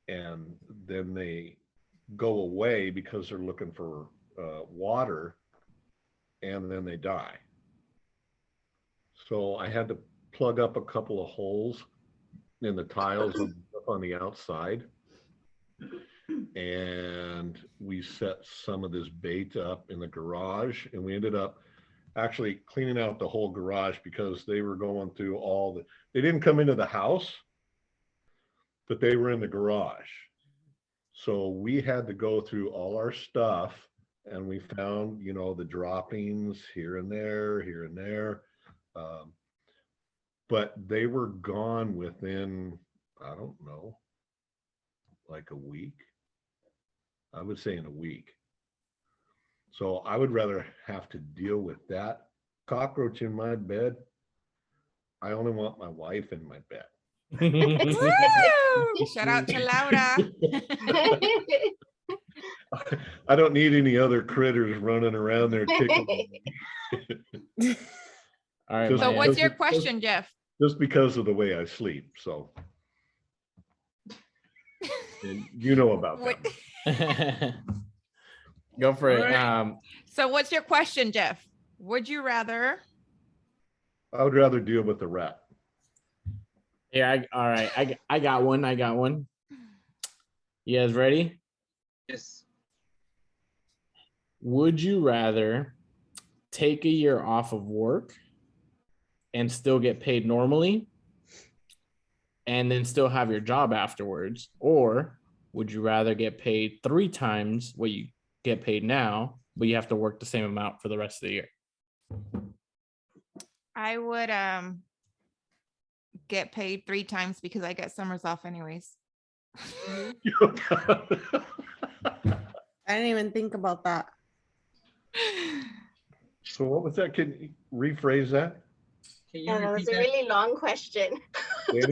and then they go away because they're looking for water, and then they die. So I had to plug up a couple of holes in the tiles on the outside. and we set some of this bait up in the garage, and we ended up actually cleaning out the whole garage because they were going through they didn't come into the house, but they were in the garage. So we had to go through all our stuff, and we found, the droppings here and there. But they were gone within, I don't know, like a week. I would say in a week. So I would rather have to deal with that cockroach in my bed. I only want my wife in my bed. Woo! Shout out to Laura. I don't need any other critters running around there tickling. All right. Just- So Maya. what's your question, Jeff? Just because of the way I sleep. So and you know about What- that. Go for it. Alright. So what's your question, Jeff? Would you rather? I would rather deal with the rat. Yeah. All right. I got one. You guys ready? Yes. Would you rather take a year off of work and still get paid normally and then still have your job afterwards? Or would you rather get paid 3 times what you get paid now, but you have to work the same amount for the rest of the year? I would get paid 3 times because I get summers off anyways. I didn't even think about that. So what was that? Can you rephrase that? Can you Yeah, that was repeat a that? really long question. It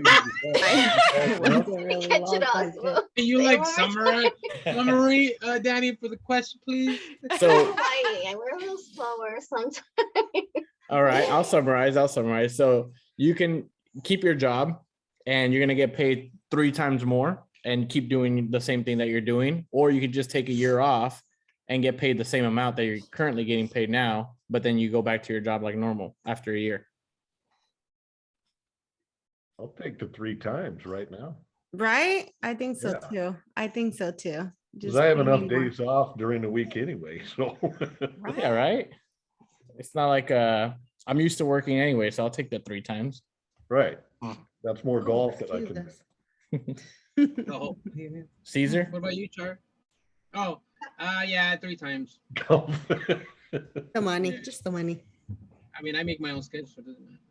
was a Can really you catch long it all? question. Can you Say like one summary, Danny, for the question, please? So, Why? We're a little slower sometimes. all right, I'll summarize. So you can keep your job and you're going to get paid 3 times more and keep doing the same thing that you're doing, or you could just take a year off and get paid the same amount that you're currently getting paid now, but then you go back to your job like normal after a year. I'll take the 3 times right now. Right? I think so Yeah. too. I think so too. Because I have pay me enough more. days off during the week anyway, so. Yeah, right. It's not like I'm used to working anyway, so I'll take the 3 times. Right. That's more Oh, golf that I can. Jesus. Oh, Caesar? what about you, Char? Oh, yeah, 3 times. golf. The money, just the money. I mean, I make my own schedule, so it doesn't matter.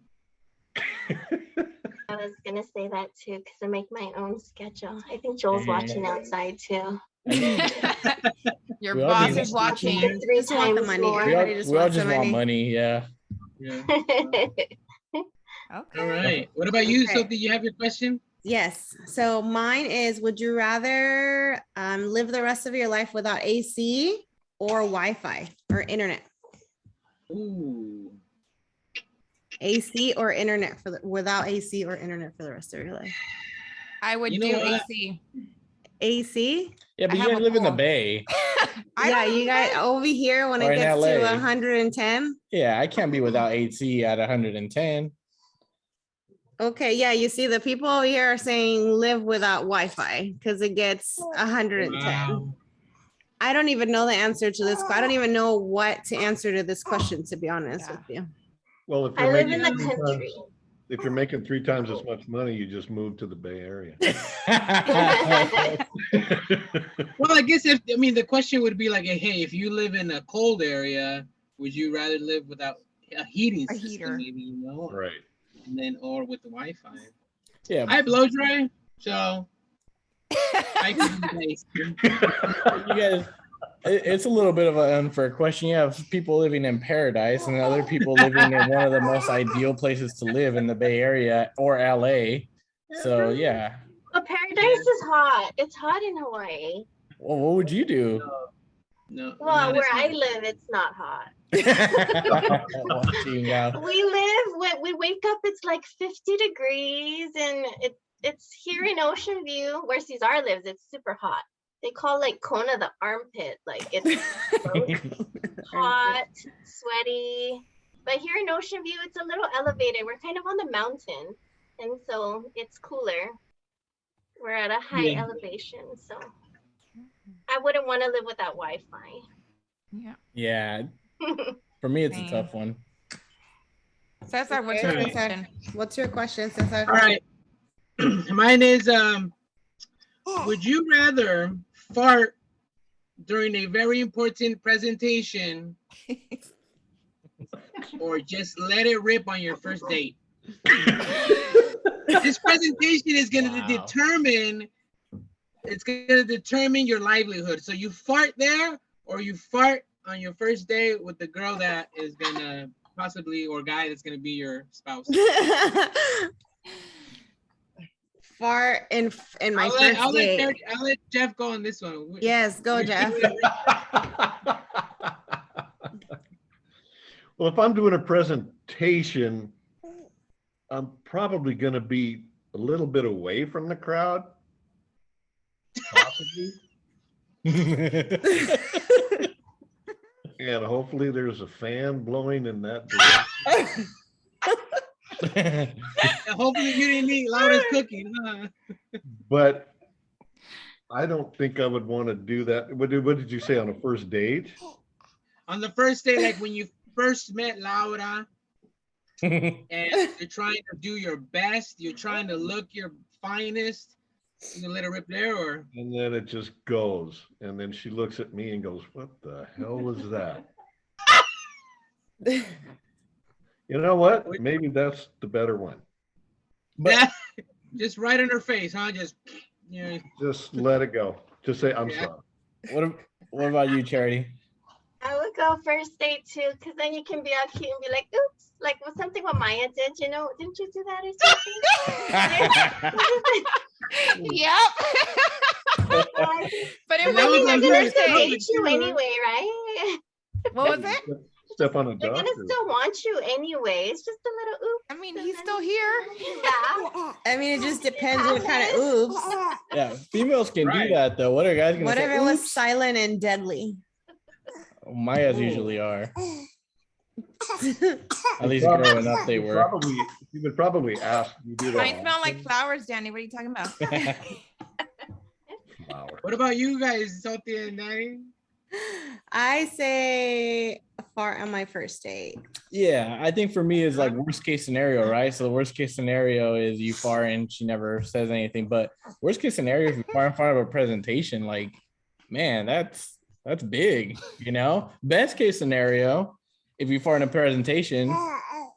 I was gonna say that too, because I make my own schedule. I think Joel's watching outside too. Your We all boss need is to- watching. 3 Just want the times money. more. Everybody just We all wants the just want money. money. Yeah. Yeah. Okay. All right. What about you, Okay. Sophie? You have your question? Yes. So mine is, would you rather live the rest of your life without AC or Wi-Fi or internet? Ooh. AC or internet without AC or internet for the rest of your life? I would You know do what? AC. AC? Yeah, but I you have guys a live in the pool. Bay. I Yeah, don't you know, guys guys. over here when Or it in gets LA. to 110. Yeah, I can't be without AC at 110. Okay, yeah, you see the people over here are saying live without Wi-Fi because it gets 110. Wow. I don't even know the answer to this. I don't even know what to answer to this question, to be honest with you. Well, if I you're live in making the 3 country. times, if you're making 3 times as much money, you just move to the Bay Area. Well, I guess the question would be like, hey, if you live in a cold area, would you rather live without a heating A system, heater. maybe, Right. and then or with the Wi-Fi? Yeah, I blow dry, so I can do nice. you guys, it's a little bit of an unfair question. You have people living in paradise and other people living in one of the most ideal places to live in the Bay Area or LA. So yeah. Well, paradise is hot. It's hot in Hawaii. Well, what would you do? No. Well, not where as I much. live, it's not hot. Watching out. When we wake up, it's like 50 degrees, and it's here in Ocean View, where Cesar lives, it's super hot. They call like Kona the armpit. Like it's hot, sweaty. But here in Ocean View, it's a little elevated. We're kind of on the mountain, and so it's cooler. We're at a high Yeah. elevation, so I wouldn't want to live without Wi-Fi. Yeah. Yeah, for me, it's a Same. tough one. Cesar, what's your Okay. question? What's your question, Cesar? All right. Mine is would you rather fart during a very important presentation or just let it rip on your first date? This presentation is going to Wow. determine your livelihood. So you fart there or you fart on your first date with the girl that is going to possibly, or guy that's going to be your spouse. Fart in my first date. I'll let Jeff go on this one. Yes, go, Jeff. Well, if I'm doing a presentation, I'm probably going to be a little bit away from the crowd. Possibly. And hopefully there's a fan blowing in that direction. Hopefully you didn't eat Laura's cooking, huh? But I don't think I would want to do that. What did you say on a first date? On the first day, like when you first met Laura and you're trying to do your best, you're trying to look your finest, you can let it rip there, or And then it just goes. And then she looks at me and goes, "What the hell was that?" You know what? Maybe that's the better one. yeah, just right in her face, huh? Just Just let it go. Just say, "I'm Yeah. sorry." What about you, Charity? I would go first date too, because then you can be all cute and be like, oops, like was something what Maya did, didn't you do that or something? Yep. But And it that was they're on gonna her still stomach, hate you too. anyway, right? What was it? Step on a They're gonna doctor. still want you anyway. It's just a little oops. I mean, and he's then still here. you laugh. I mean, it just depends what kind of oops. Yeah, females can Right. do that though. What are guys gonna What if say? it was "Oops"? silent and deadly? Maya's usually are. At least growing up, they were. You would probably ask. You do I that. smell like flowers, Danny. What are you talking about? Flower. what about you guys, Sophia and Danny? I say fart on my first date. Yeah, I think for me is like worst case scenario, right? So the worst case scenario is you fart and she never says anything. But worst case scenario, if you fart in front of a presentation, like, man, that's big, you know? Best case scenario, if you fart in a presentation,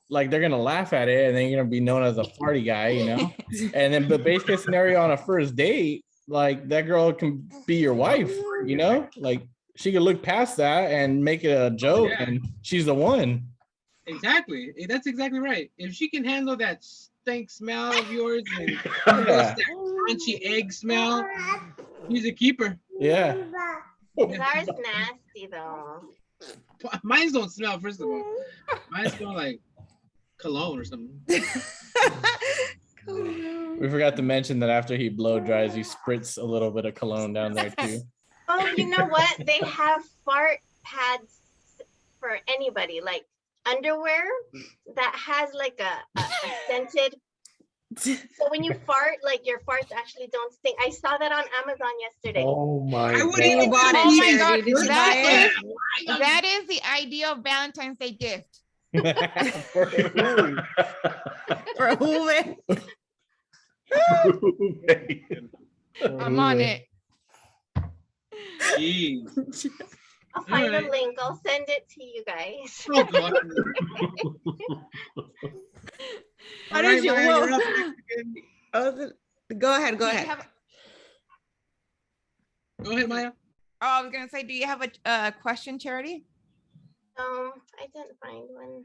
like they're gonna laugh at it and then you're gonna be known as a farty guy, you know? And then the base case scenario on a first date, like that girl can be your wife, you know? Like she could look past that and make it a joke, Yeah. and she's the one. Exactly. That's exactly right. If she can handle that stink smell of yours and Yeah. that crunchy egg smell, she's a keeper. Yeah. Ours nasty though. Mine don't smell, first of all. Mine smell like cologne or something. We forgot to mention that after he blow dries, he spritz a little bit of cologne down there too. Oh, you know what? They have fart pads for anybody, like underwear that has like a scented. So when you fart, like your farts actually don't stink. I saw that on Amazon yesterday. Oh my I wouldn't God. even bought it, Oh my Charity. God, Did you that buy it? That is the ideal Valentine's Day gift. For who, man? I'm on it. Jeez. I'll find Alright. a link. I'll send it to you guys. Oh, God. How All did right, you- Maya, whoa. you're up next again. Go ahead. Go Do you ahead. have- Go ahead, Maya. Oh, I was gonna say, do you have a question, Charity? I didn't find one.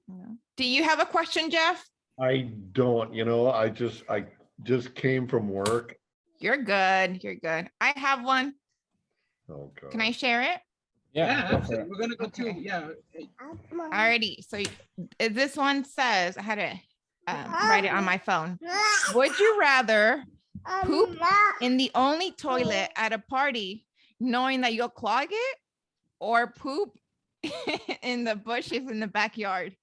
No. Do you have a question, Jeff? I don't, I just came from work. You're good. You're good. I have one. Oh God. Can I share it? Yeah. go for absolutely. it. We're gonna go Okay. to yeah. Alrighty. So this one says, I had to write it on my phone. Would you rather poop in the only toilet at a party, knowing that you'll clog it, or poop in the bushes in the backyard?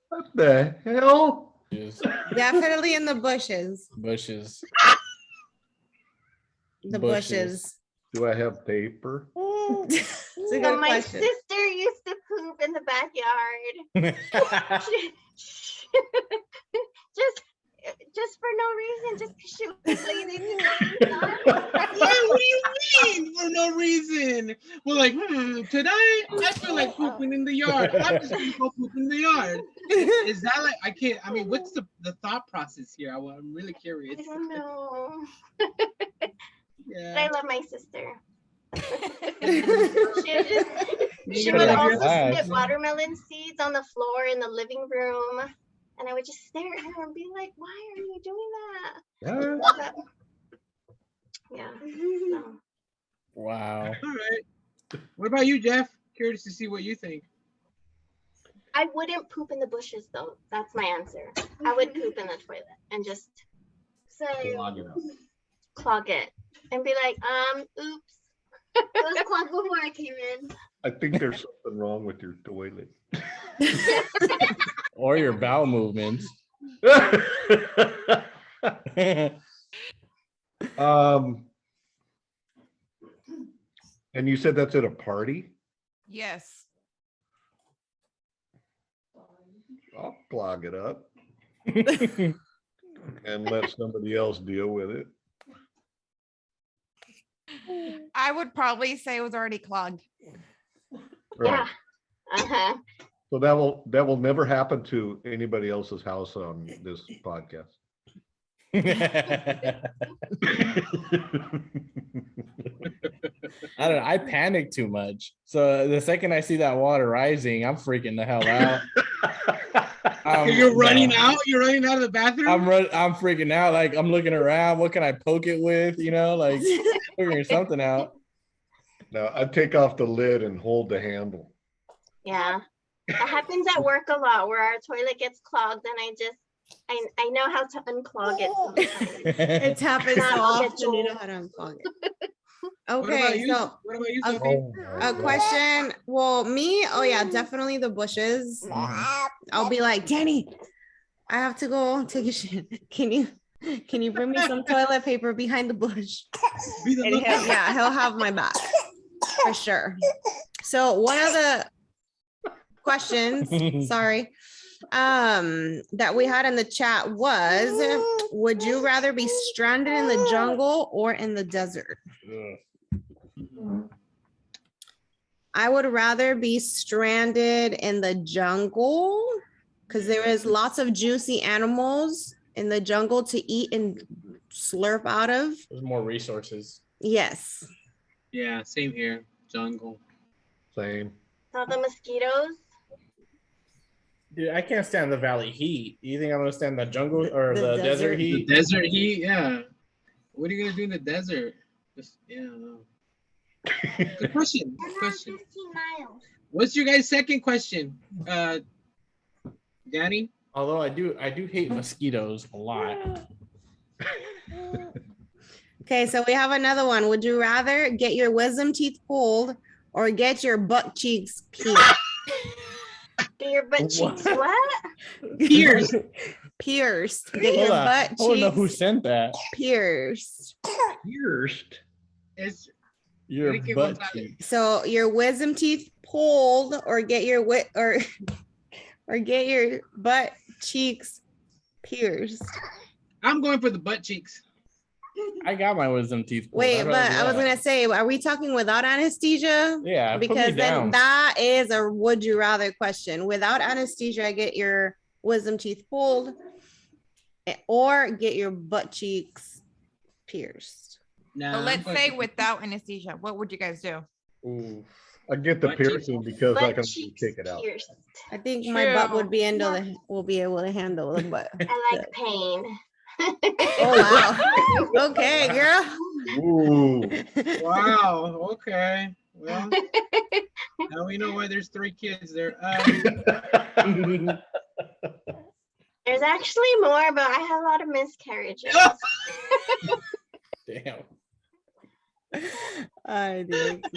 What the hell? Bushes. Definitely in the bushes. Bushes. The Bushes. bushes. Do I have paper? It's a So good my question. sister used to poop in the backyard. just for no reason, just because she was lazy to do What? What do you mean for no reason? We're like, today I feel like pooping in the yard. I'm just gonna go poop in the yard. Is that like I can't? I mean, what's the thought process here? I'm really curious. I don't know. But Yeah. I love my sister. She You would gotta also love spit yours. watermelon seeds on the floor in the living room. And I would just stare at her and be like, why are you doing that? But, yeah. So. Wow. All right. What about you, Jeff? Curious to see what you think. I wouldn't poop in the bushes though. That's my answer. I would poop in the toilet and just say clog it and be like, oops. It was clogged before I came in. I think there's something wrong with your toilet. Or your bowel movements. And you said that's at a party? Yes. I'll clog it up and let somebody else deal with it. I would probably say it was already clogged. Right. Yeah. Uh-huh. So that will never happen to anybody else's house on this podcast. I don't know. I panic too much. So the second I see that water rising, I'm freaking the hell out. You're running out. You're running out of the bathroom. I'm freaking out. Like I'm looking around. What can I poke it with? You know, like figuring something out. No, I'd take off the lid and hold the handle. Yeah. That happens at work a lot where our toilet gets clogged and I know how to unclog it sometimes. It's happened so I'll get often, you know Joel. how to unplug it. What about Okay, you? so What about you, a- Sophie? a question. Well, me, oh yeah, definitely the bushes. I'll be like, Danny, I have to go take a shit. Can you bring me some toilet paper behind the bush? Be the And lookout. he'll have my back for sure. So one of the questions, sorry, that we had in the chat was, would you rather be stranded in the jungle or in the desert? I would rather be stranded in the jungle because there is lots of juicy animals in the jungle to eat and slurp out of. There's more resources. Yes. Yeah, same here. Jungle. Same. Saw the mosquitoes. Dude, I can't stand the valley heat. You think I'm gonna stand the jungle or The the desert. desert The heat? desert heat. Yeah. What are you gonna do in the desert? Just yeah. I don't know. Good question. Good question. 15 miles. What's your guys' second question? Danny? Although I do hate mosquitoes a lot. Okay, so we have another one. Would you rather get your wisdom teeth pulled or get your butt cheeks pierced? Do your butt cheeks What? what? Pierced. Pierced. Get Hold your on. butt I don't know who cheeks sent that. pierced. Pierced. It's Your Enrique butt Gonzalez. cheek. So your wisdom teeth pulled or get your or get your butt cheeks pierced. I'm going for the butt cheeks. I got my wisdom teeth pulled. Wait, I'd but rather I was do that. gonna say, are we talking without anesthesia? Yeah, put me Because then down. that is a would you rather question. Without anesthesia, I get your wisdom teeth pulled or get your butt cheeks pierced. Nah, So I'm let's going say for- without anesthesia, what would you guys do? Ooh. I get the Butt cheeks. piercing because I Butt can cheeks kick it out. pierced. I think my butt True. would be will be able to handle the butt. I like pain. Oh wow. Okay, girl. Ooh. Wow. Okay. Well, now we know why there's 3 kids there. There's actually more, but I had a lot of miscarriages. Damn. I didn't see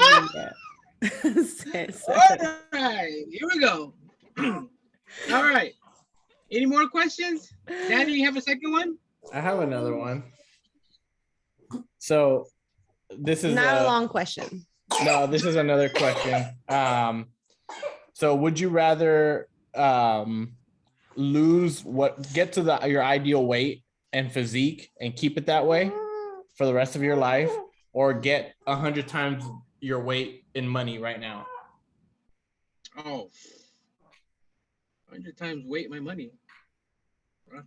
that. All right. Here we go. All right. Any more questions? Danny, you have a second one? I have another one. So this is Not a long question. no, this is another question. So would you rather get to your ideal weight and physique and keep it that way for the rest of your life, or get 100 times your weight in money right now? Oh, 100 times weight my money.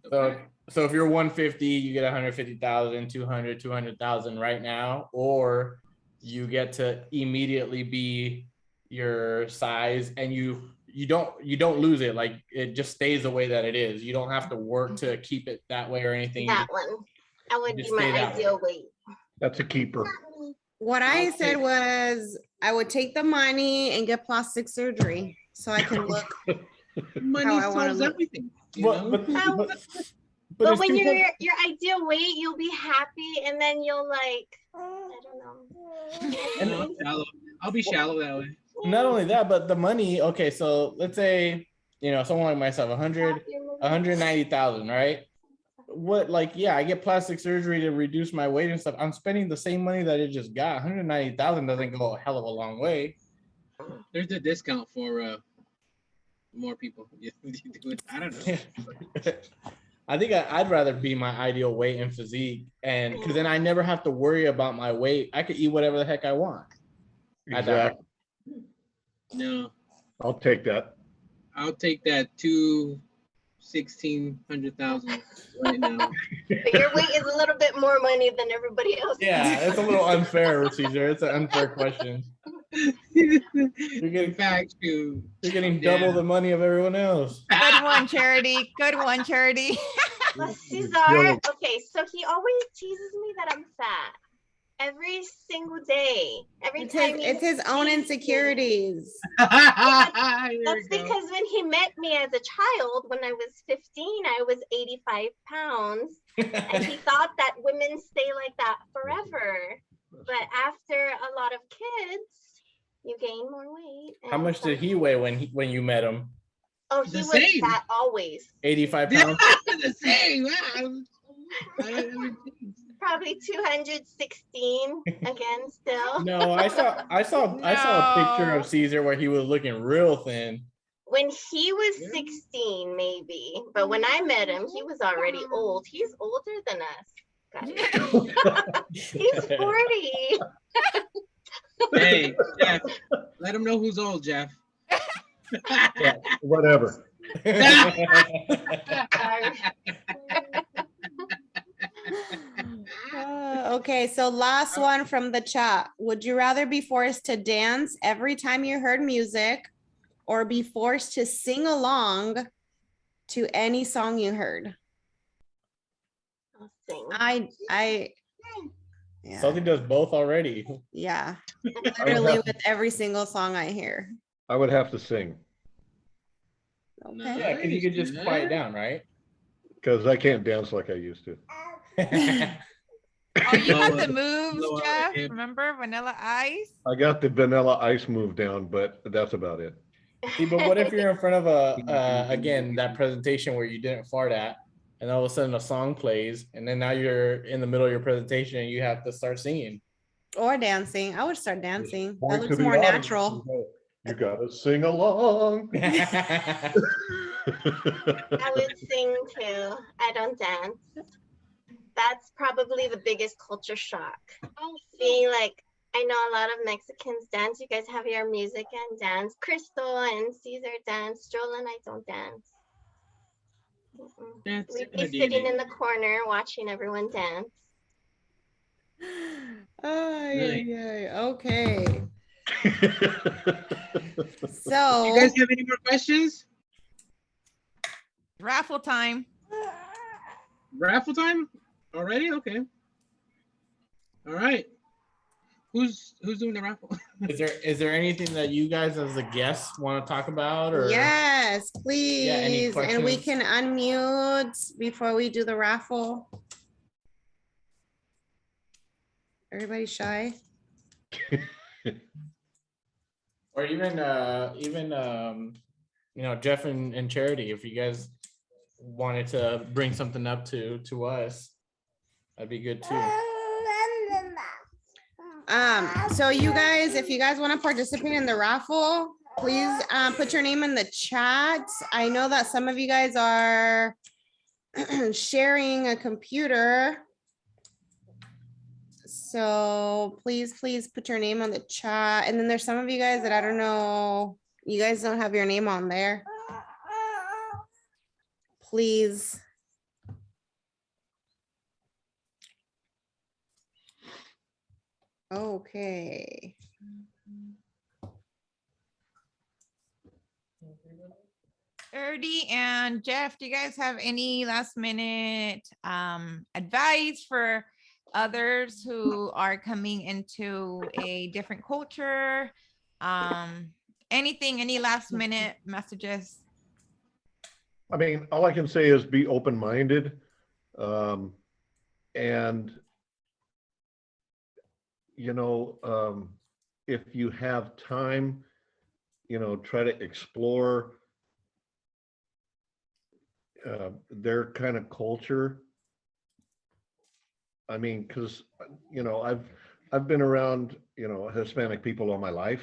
So if you're 150, you get 150,000, 200, 200,000 right now, or you get to immediately be your size, and you don't lose it. Like, it just stays the way that it is. You don't have to work to keep it that way or anything. That one. That would be my ideal weight. That's a keeper. What I said was I would take the money and get plastic surgery so I can look. Money How I wanna solves look. everything. But when you're your ideal weight, you'll be happy, and then you'll like, I don't know. I'll be shallow that way. Not only that, but the money. Okay, so let's say, someone like myself, 190,000, right? What, like, yeah, I get plastic surgery to reduce my weight and stuff. I'm spending the same money that it just got. 190,000 doesn't go a hell of a long way. There's a discount for more people. I don't know. I think I'd rather be my ideal weight and physique, and because then I never have to worry about my weight. I could eat whatever the heck I want. Exactly. No, I'll take that. I'll take that 1,600,000 right now. But your weight is a little bit more money than everybody else. Yeah, it's a little unfair, Caesar. It's an unfair question. You're getting double the money of everyone else. Good one, Charity. Good one, Charity. Well, Cesar, okay, so he always teases me that I'm fat every single day. It's his own insecurities. That's because when he met me as a child, when I was 15, I was 85 pounds. And he thought that women stay like that forever. But after a lot of kids, you gain more weight. How much did he weigh when you met him? Oh, he was fat always. 85 pounds? The same. Probably 216 again still. No, I saw a picture of Caesar where he was looking real thin. When he was 16, maybe. But when I met him, he was already old. He's older than us. He's 40. Hey, Jeff, let him know who's old, Jeff. Yeah, whatever. Okay, so last one from the chat. Would you rather be forced to dance every time you heard music, or be forced to sing along to any song you heard? I'll sing. Yeah. Something does both already. Yeah, literally with every single song I hear. I would have to sing Okay. Yeah, because you could just quiet down, right? because I can't dance like I used to. Oh, you got the moves, Lower Jeff. hip. Remember Vanilla Ice? I got the Vanilla Ice move down, but that's about it. See, but what if you're in front of again, that presentation where you didn't fart at, and all of a sudden a song plays, and then now you're in the middle of your presentation and you have to start singing? Or dancing. I would start dancing. Point That to looks the more audience. natural. You gotta sing along. I would sing too. I don't dance. That's probably the biggest culture shock. Being like, I know a lot of Mexicans dance. You guys have your music and dance. Crystal and Caesar dance. Joel and I don't dance. We'd be sitting in the corner watching everyone dance. Okay. So You guys have any more questions? Raffle time. Raffle time already? Okay. All right. Who's doing the raffle? Is there anything that you guys as the guests want to talk about, or yes, any please. And we questions? can unmute before we do the raffle. Everybody shy? or even Jeff and Charity, if you guys wanted to bring something up to us, that'd be good too. So you guys, if you guys want to participate in the raffle, please put your name in the chat. I know that some of you guys are sharing a computer. So please put your name on the chat. And then there's some of you guys that I don't know, you guys don't have your name on there. Please. Okay. Erdy and Jeff, do you guys have any last minute advice for others who are coming into a different culture? Anything, any last minute messages? I mean, all I can say is be open-minded. And, you know, if you have time, you know, try to explore their kind of culture. I mean, because, you know, I've been around, you know, Hispanic people all my life,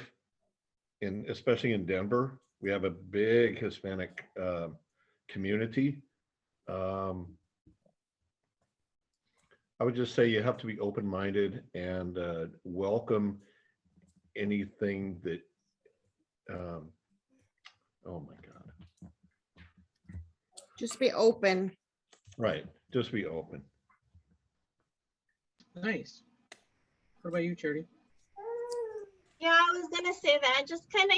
and especially in Denver, we have a big Hispanic community. I would just say you have to be open-minded and welcome anything that, oh my God. Just be open. Right, just be open. Nice. What about you, Charity? Yeah, I was gonna say that. Just kind of,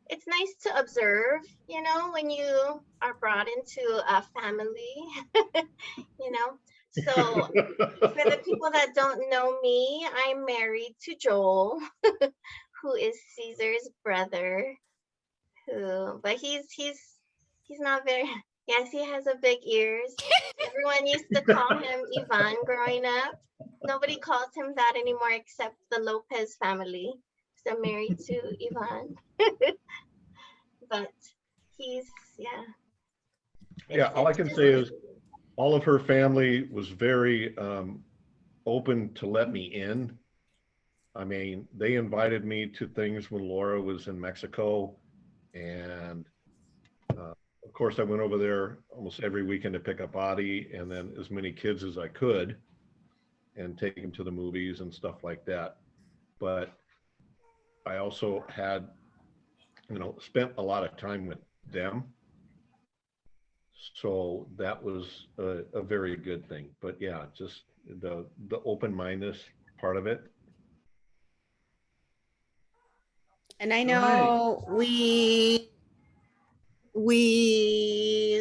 it's nice to observe, you know, when you are brought into a family, you know. So for the people that don't know me, I'm married to Joel, who is Caesar's brother. But he's not very. Yes, he has a big ears. Everyone used to call him Ivan growing up. Nobody calls him that anymore except the Lopez family. So I'm married to Ivan. But he's, yeah. Yeah, all I can say is all of her family was very open to let me in. I mean, they invited me to things when Laura was in Mexico. And of course, I went over there almost every weekend to pick up Audie and then as many kids as I could and take them to the movies and stuff like that. But I also had, you know, spent a lot of time with them. So that was a very good thing. But yeah, just the open-mindedness part of it. And I know we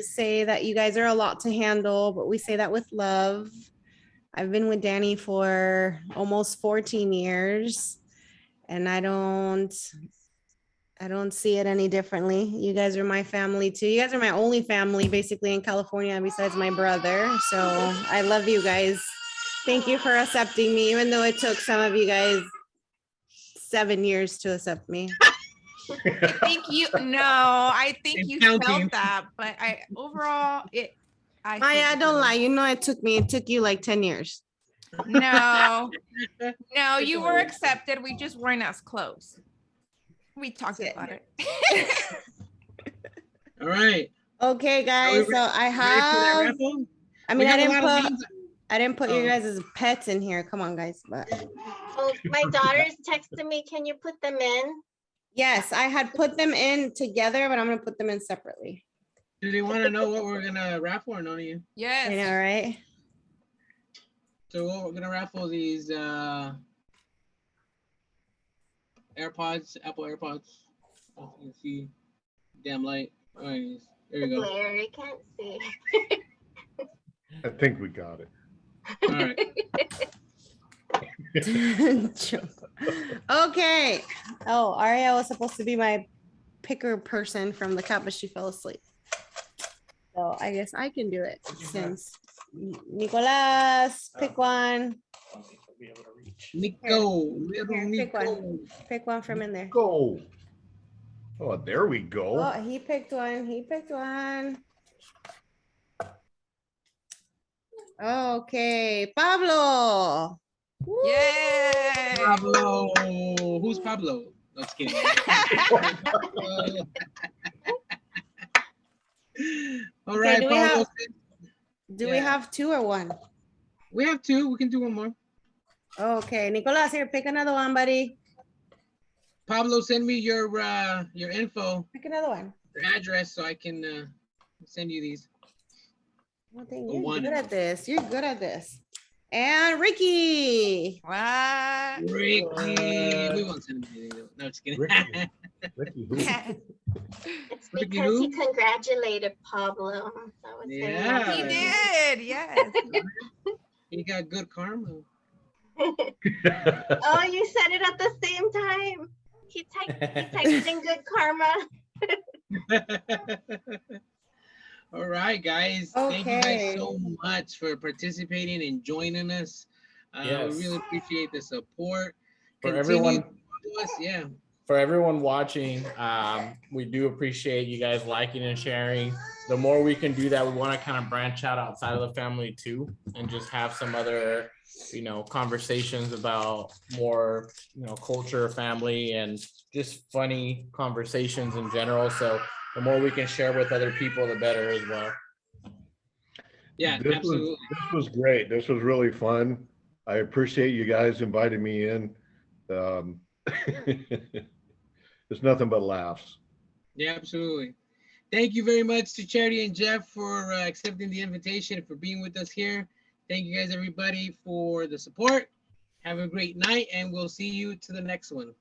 say that you guys are a lot to handle, but we say that with love. I've been with Danny for almost 14 years and I don't see it any differently. You guys are my family too. You guys are my only family basically in California besides my brother. So I love you guys. Thank you for accepting me, even though it took some of you guys 7 years to accept me. I think you felt that, but I don't lie. You know, it took you like 10 years. No, you were accepted. We just weren't as close. We talked about it. All right. Okay, guys. So I have, I mean, I didn't put you guys as pets in here. Come on, guys. But my daughter's texted me. Can you put them in? Yes, I had put them in together, but I'm gonna put them in separately. Do they want to know what we're gonna raffle or none of you? Yes. I know, right? So we're gonna raffle these AirPods, Apple AirPods. Oh, you can see, damn light. All right, there you go. Blair, you can't see. I think we got it. All right. Okay. Oh, Aria was supposed to be my picker person from the cup, but she fell asleep. So I guess I can do it since Nicolas, pick one. Nico, Pick one from in there. Go. Oh, there we go. Oh, he picked one. Okay, Pablo. Yay! Pablo. Who's Pablo? No, just kidding. All right, do we Pablo. have- Do we Yeah. have 2 or 1? We have 2. We can do one more. Okay, Nicolas, here, pick another one, buddy. Pablo, send me your info, Pick another one. your address, so I can send you these. One thing, A you're one. good at this. You're good at this. And Ricky. What? Ricky, we won't send him anything. No, just kidding. Ricky. Ricky, who? It's Ricky because who? he congratulated Pablo. That was very Yeah. He nice. did, yes. He got good karma. Oh, you said it at the same time. He texted in good karma. All right, guys. Thank you guys Okay. so much for participating and joining us. Yes. We really appreciate the support. For Continue everyone, to follow us. Yeah. for everyone watching, we do appreciate you guys liking and sharing. The more we can do that, we want to kind of branch out outside of the family too, and just have some other, conversations about more, culture, family, and just funny conversations in general. So the more we can share with other people, the better as well. Yeah, This absolutely. was great. This was really fun. I appreciate you guys inviting me in. It's nothing but laughs. Yeah, absolutely. Thank you very much to Charity and Jeff for accepting the invitation and for being with us here. Thank you guys, everybody, for the support. Have a great night, and we'll see you to the next one.